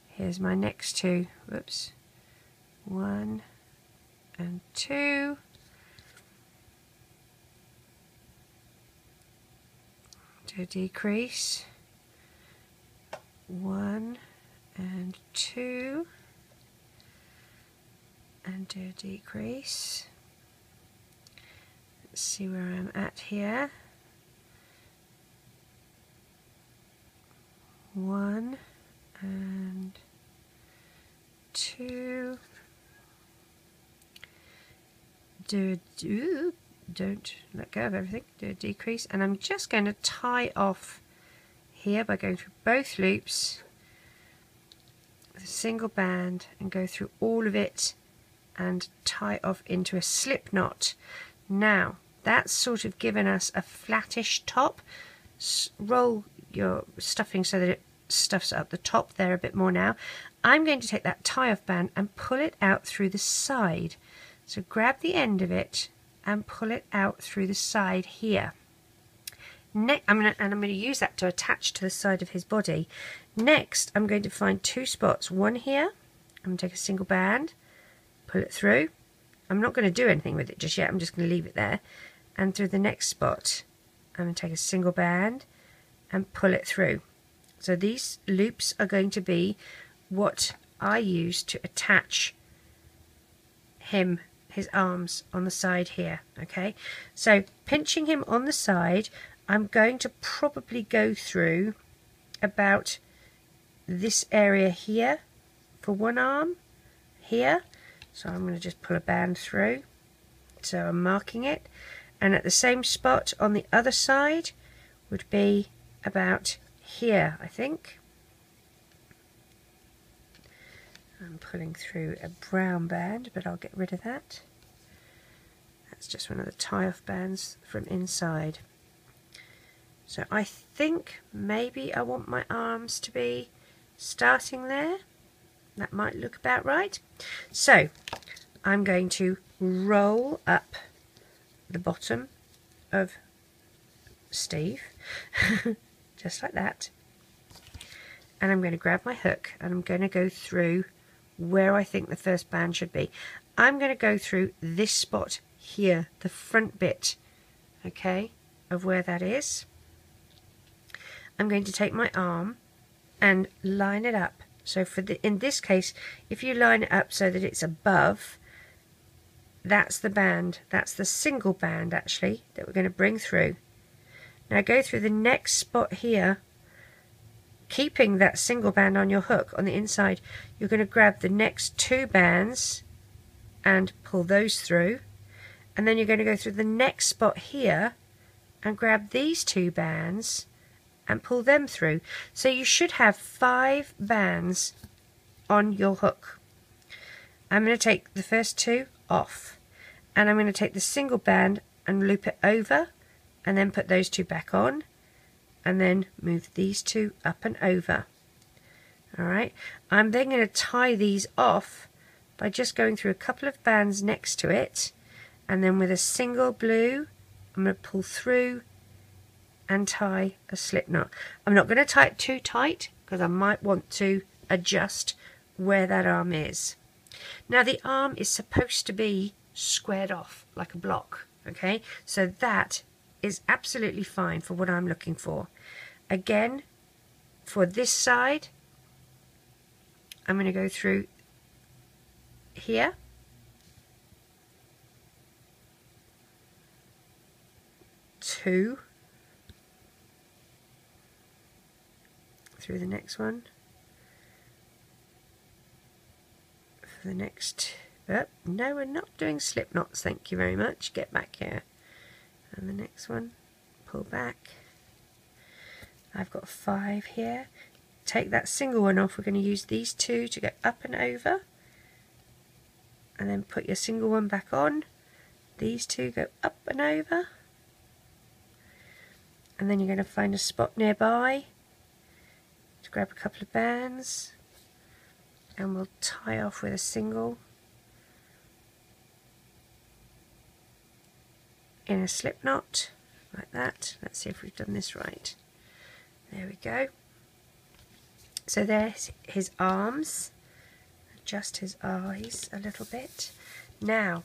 Here's my next two, whoops, 1 and 2, do a decrease, 1 and 2, and do a decrease. Let's see where I'm at here. 1 and 2. Don't let go of everything. Do a decrease, and I'm just going to tie off here by going through both loops with a single band and go through all of it and tie off into a slip knot. Now that's sort of given us a flattish top. Roll your stuffing so that it stuffs up the top there a bit more. Now I'm going to take that tie off band and pull it out through the side. So grab the end of it and pull it out through the side here. I'm going to use that to attach to the side of his body. Next, I'm going to find two spots. One here. I'm going to take a single band, pull it through. I'm not going to do anything with it just yet. I'm just going to leave it there. And through the next spot, I'm going to take a single band and pull it through. So these loops are going to be what I use to attach his arms on the side here. Okay, so pinching him on the side, I'm going to probably go through about this area here for one arm here. So I'm going to just pull a band through. So I'm marking it. And at the same spot on the other side would be about here, I think. I'm pulling through a brown band, but I'll get rid of that. That's just one of the tie-off bands from inside. So I think maybe I want my arms to be starting there. That might look about right. So I'm going to roll up the bottom of Steve, just like that. And I'm going to grab my hook and I'm going to go through where I think the first band should be. I'm going to go through this spot here, the front bit, okay, of where that is. I'm going to take my arm and line it up. So in this case, if you line it up so that it's above, that's the band, that's the single band actually that we're going to bring through. Now go through the next spot here, keeping that single band on your hook on the inside. You're going to grab the next two bands and pull those through, and then you're going to go through the next spot here and grab these two bands and pull them through. So you should have 5 bands on your hook. I'm going to take the first 2 off, and I'm going to take the single band and loop it over and then put those 2 back on, and then move these 2 up and over. Alright, I'm then going to tie these off by just going through a couple of bands next to it, and then with a single blue I'm going to pull through and tie a slip knot. I'm not going to tie it too tight because I might want to adjust where that arm is. Now the arm is supposed to be squared off like a block, okay? So that is absolutely fine for what I'm looking for. Again, for this side, I'm going to go through here, two, through the next one, for the next, no, we're not doing slip knots, thank you very much, get back here, and the next one, pull back. I've got 5 here. Take that single one off. We're going to use these 2 to go up and over, and then put your single one back on. These 2 go up and over, and then you're going to find a spot nearby to grab a couple of bands, and we'll tie off with a single in a slip knot like that. Let's see if we've done this right. There we go. So there's his arms. Adjust his eyes a little bit. Now,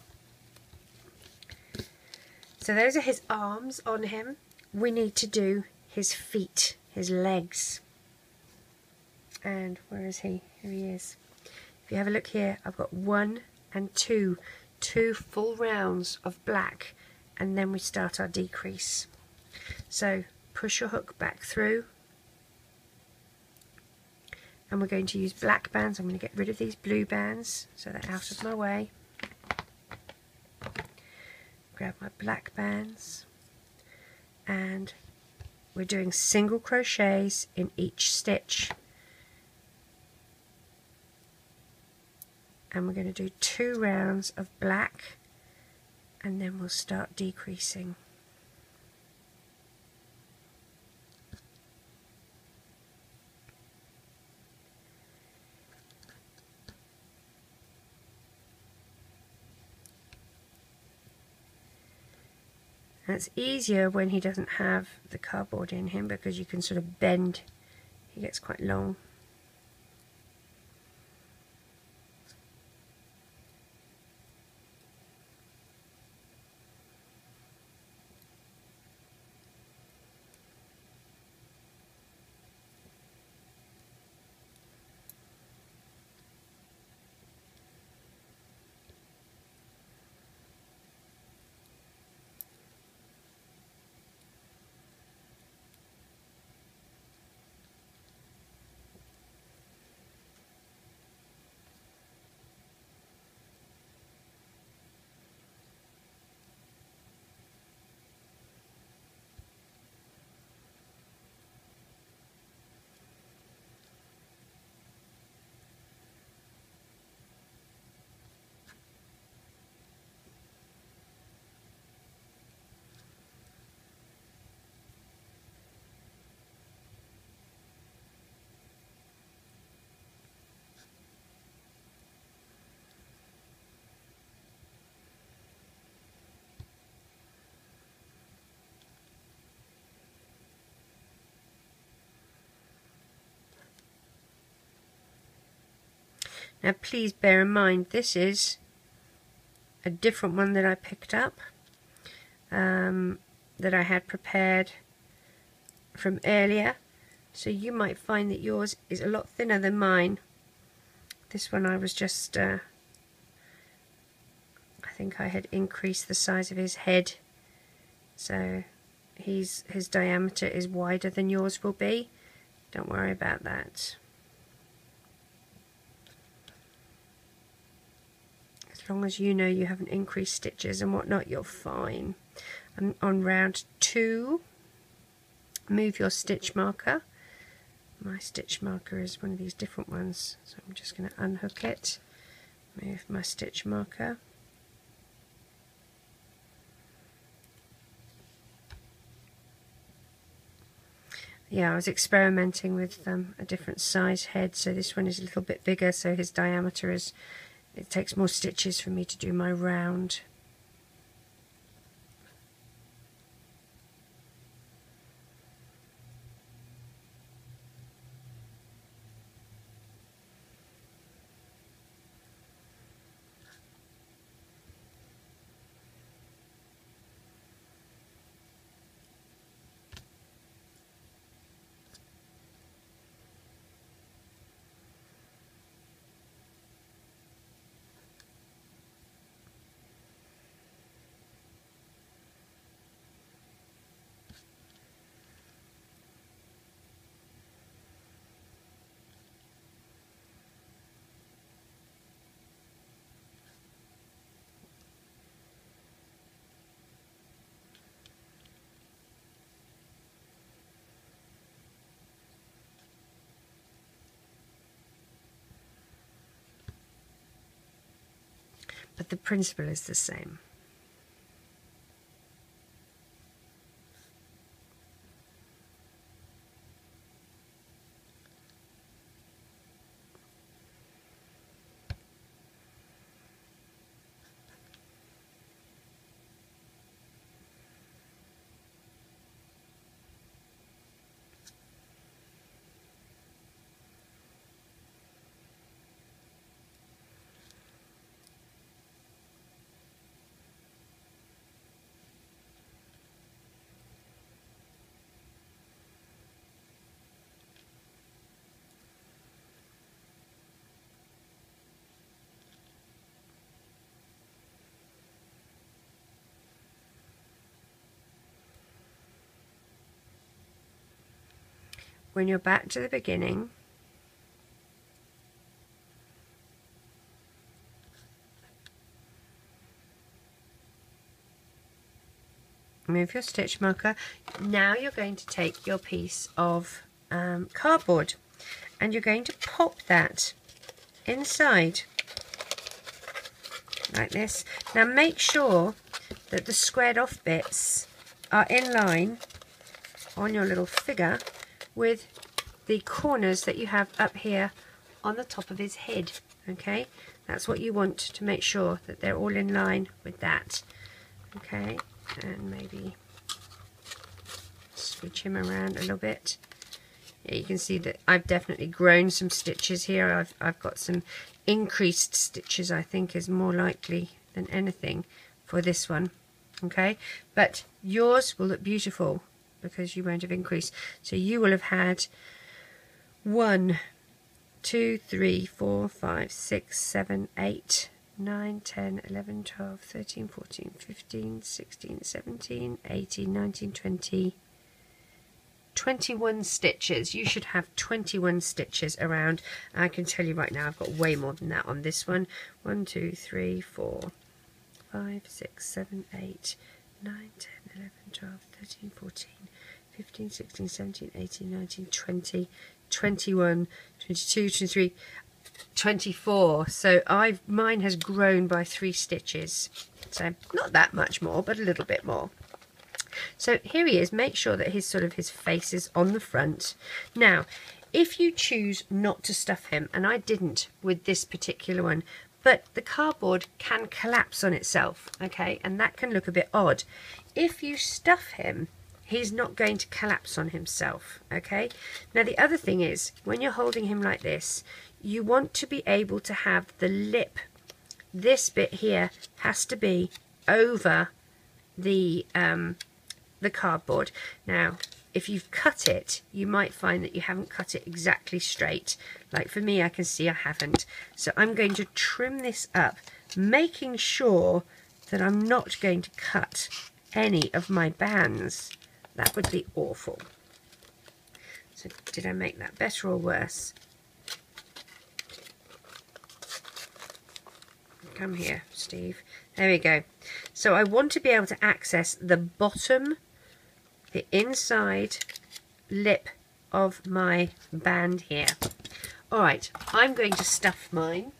so those are his arms on him. We need to do his feet, his legs. And where is he? Here he is. If you have a look here, I've got 1 and 2 full rounds of black, and then we start our decrease. So push your hook back through, and we're going to use black bands. I'm going to get rid of these blue bands so they're out of my way. Grab my black bands, and we're doing single crochets in each stitch, and we're going to do 2 rounds of black, and then we'll start decreasing. And it's easier when he doesn't have the cardboard in him, because you can sort of bend. He gets quite long. Now please bear in mind, this is a different one that I picked up, that I had prepared from earlier, so you might find that yours is a lot thinner than mine. This one I was just, I think I had increased the size of his head, so his diameter is wider than yours will be. Don't worry about that. As long as you know you haven't increased stitches and whatnot, you're fine. And on round 2, move your stitch marker. My stitch marker is one of these different ones, so I'm just going to unhook it, move my stitch marker. Yeah, I was experimenting with a different size head, so this one is a little bit bigger, so his diameter is, it takes more stitches for me to do my round. but the principle is the same. When you're back to the beginning, move your stitch marker. Now you're going to take your piece of cardboard and you're going to pop that inside like this. Now make sure that the squared off bits are in line on your little figure with the corners that you have up here on the top of his head. Okay, that's what you want, to make sure that they're all in line with that. Okay, and maybe switch him around a little bit. Yeah, you can see that I've definitely grown some stitches here. I've got some increased stitches, I think is more likely than anything for this one. Okay, but yours will look beautiful because you won't have increased. So you will have had 1, 2, 3, 4, 5, 6, 7, 8, 9, 10, 11, 12, 13, 14, 15, 16, 17, 18, 19, 20, 21 stitches. You should have 21 stitches around. I can tell you right now I've got way more than that on this one. 1, 2, 3, 4, 5, 6, 7, 8, 9, 10, 11, 12, 13, 14, 15, 16, 17, 18, 19, 20, 21, 22, 23, 24. So mine has grown by 3 stitches. So not that much more, but a little bit more. So here he is. Make sure that his face is on the front. Now, if you choose not to stuff him, and I didn't with this particular one, but the cardboard can collapse on itself, okay, and that can look a bit odd. If you stuff him, he's not going to collapse on himself, okay. Now the other thing is, when you're holding him like this, you want to be able to have the lip, this bit here has to be over the cardboard. Now if you've cut it, you might find that you haven't cut it exactly straight. Like for me, I can see I haven't. So I'm going to trim this up, making sure that I'm not going to cut any of my bands. That would be awful. So did I make that better or worse? Come here, Steve. There we go. So I want to be able to access the bottom, the inside lip of my band here. Alright, I'm going to stuff mine.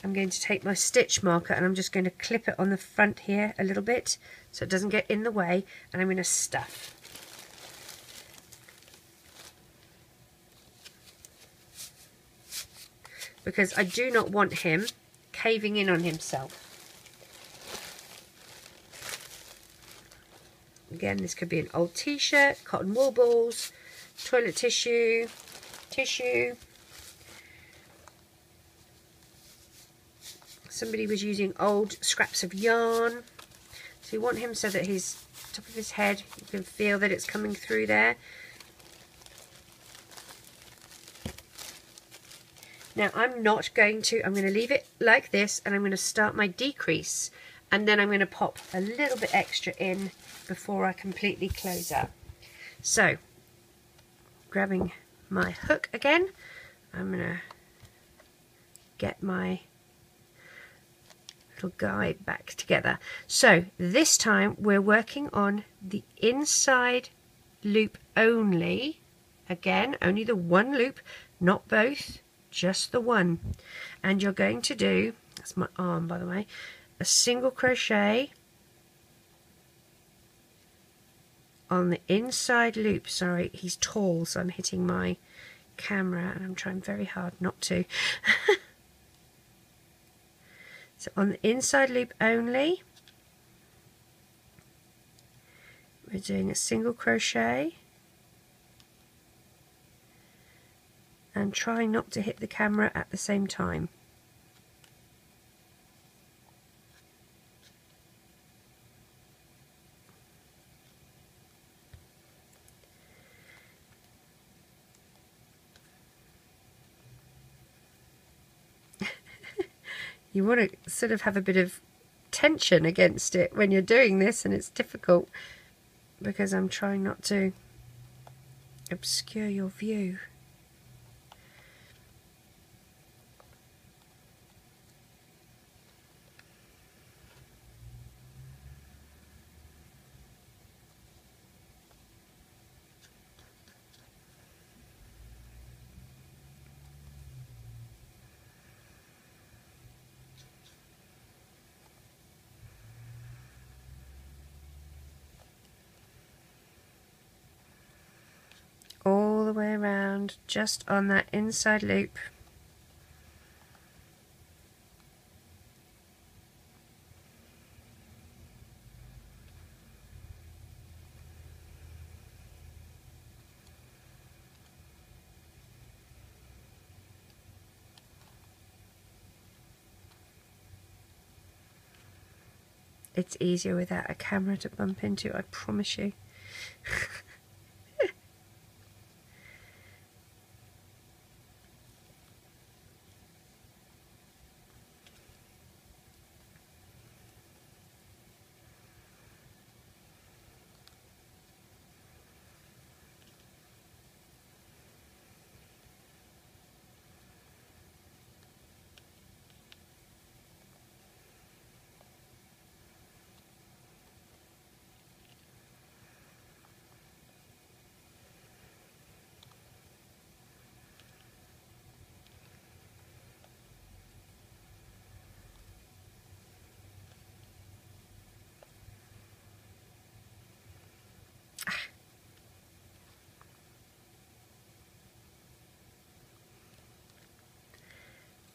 I'm going to take my stitch marker and I'm just going to clip it on the front here a little bit so it doesn't get in the way, and I'm going to stuff. Because I do not want him caving in on himself. Again, this could be an old t-shirt, cotton wool balls, toilet tissue, somebody was using old scraps of yarn. So you want him so that his top of his head, you can feel that it's coming through there. Now I'm going to leave it like this, and I'm going to start my decrease, and then I'm going to pop a little bit extra in before I completely close up. So grabbing my hook again, I'm going to get my little guy back together. So this time we're working on the inside loop only, Again, only the one loop, not both, just the one. And you're going to do, that's my arm by the way, a single crochet on the inside loop. Sorry, he's tall, so I'm hitting my camera and I'm trying very hard not to. So on the inside loop only, we're doing a single crochet and trying not to hit the camera at the same time. You want to sort of have a bit of tension against it when you're doing this, and it's difficult because I'm trying not to obscure your view. All the way around, just on that inside loop. It's easier without a camera to bump into, I promise you.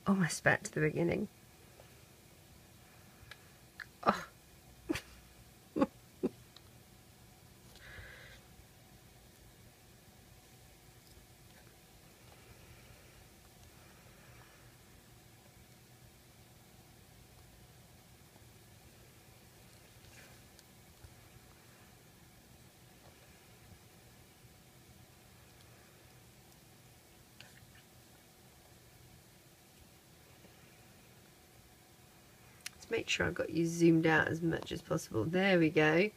Almost back to the beginning. Oh. Make sure I've got you zoomed out as much as possible. There we go.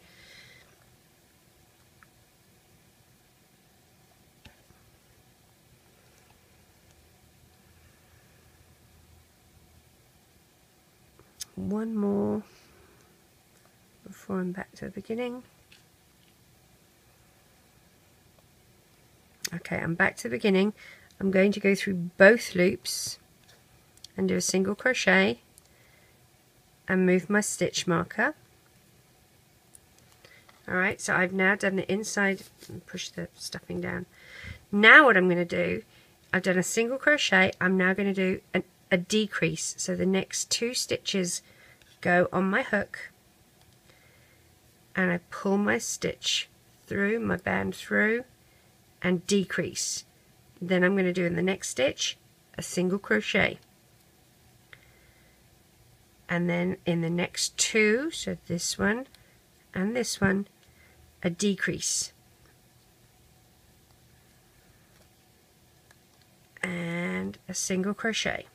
One more before I'm back to the beginning. Okay, I'm back to the beginning. I'm going to go through both loops and do a single crochet and move my stitch marker. Alright, so I've now done the inside, push the stuffing down. Now what I'm going to do, I've done a single crochet, I'm now going to do a decrease. So the next 2 stitches go on my hook and I pull my stitch through, my band through, and decrease. Then I'm going to do in the next stitch a single crochet. And then in the next 2, so this one and this one, a decrease. And a single crochet.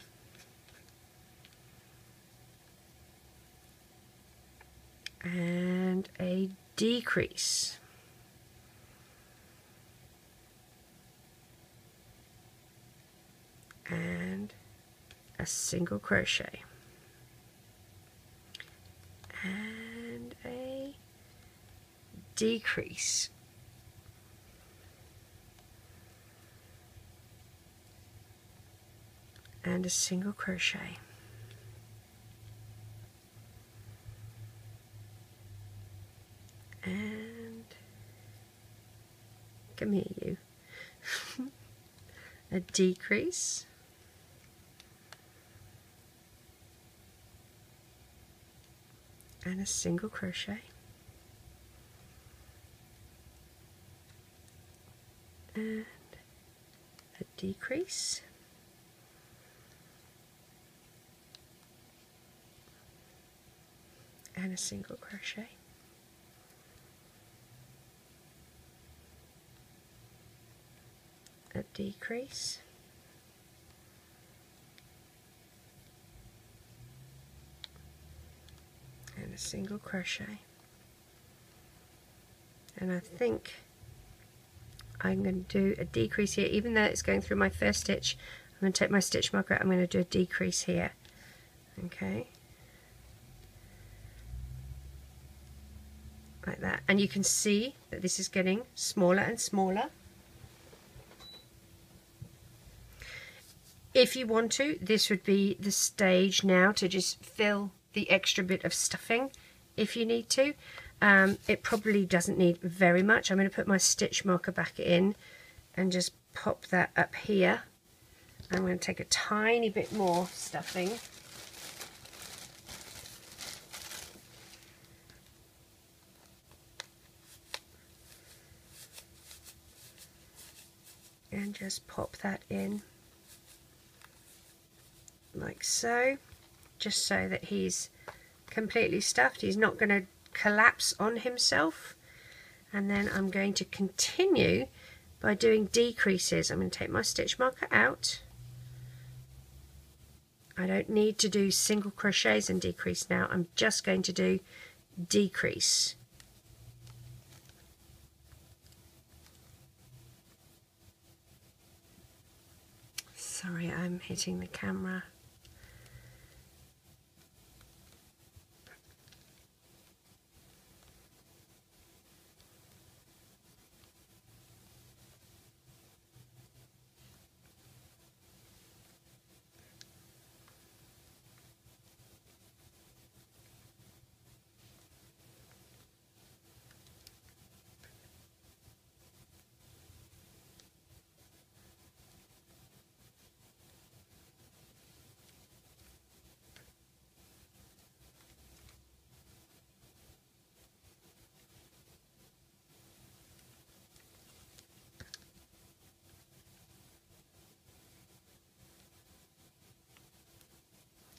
And a decrease. And a single crochet. And a decrease. and a single crochet. And come here, you. A decrease, and a single crochet, and a decrease, and a single crochet, a decrease, and a single crochet. And I think I'm going to do a decrease here, even though it's going through my first stitch. I'm going to take my stitch marker out, I'm going to do a decrease here. Okay, like that, and you can see that this is getting smaller and smaller. If you want to, this would be the stage now to just fill the extra bit of stuffing if you need to. It probably doesn't need very much. I'm going to put my stitch marker back in and just pop that up here. I'm going to take a tiny bit more stuffing. And just pop that in like so, just so that he's completely stuffed. He's not going to collapse on himself. And then I'm going to continue by doing decreases. I'm going to take my stitch marker out. I don't need to do single crochets and decrease now. I'm just going to do decrease. Sorry, I'm hitting the camera.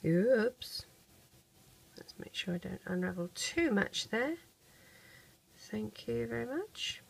Oops. Let's make sure I don't unravel too much there. Thank you very much.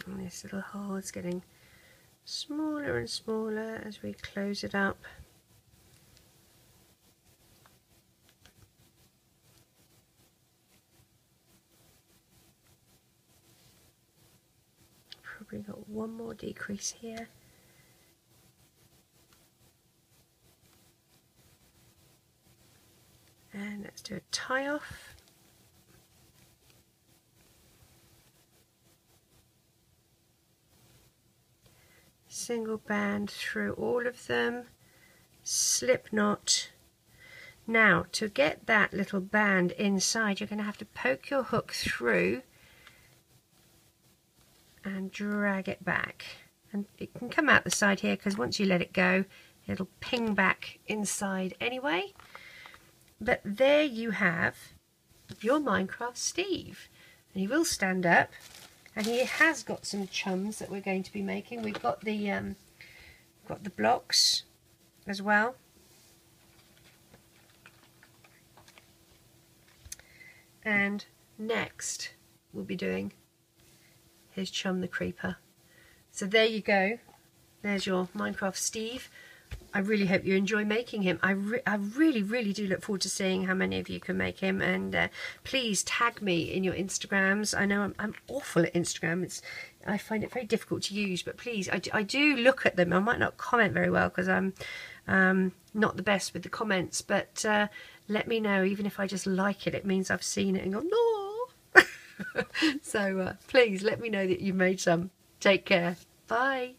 And this little hole is getting smaller and smaller as we close it up. Probably got one more decrease here. And let's do a tie off. Single band through all of them, slip knot. Now to get that little band inside, you're going to have to poke your hook through and drag it back, and it can come out the side here because once you let it go it'll ping back inside anyway. But there you have your Minecraft Steve, and he will stand up. And he has got some chums that we're going to be making. We've got the blocks as well. And next we'll be doing his chum the creeper. So there you go. There's your Minecraft Steve. I really hope you enjoy making him. I really do look forward to seeing how many of you can make him, and please tag me in your Instagrams. I know I'm awful at Instagram. I find it very difficult to use, but please, I do look at them. I might not comment very well because I'm not the best with the comments, but let me know. Even if I just like it, it means I've seen it and gone, no. So please let me know that you've made some. Take care. Bye.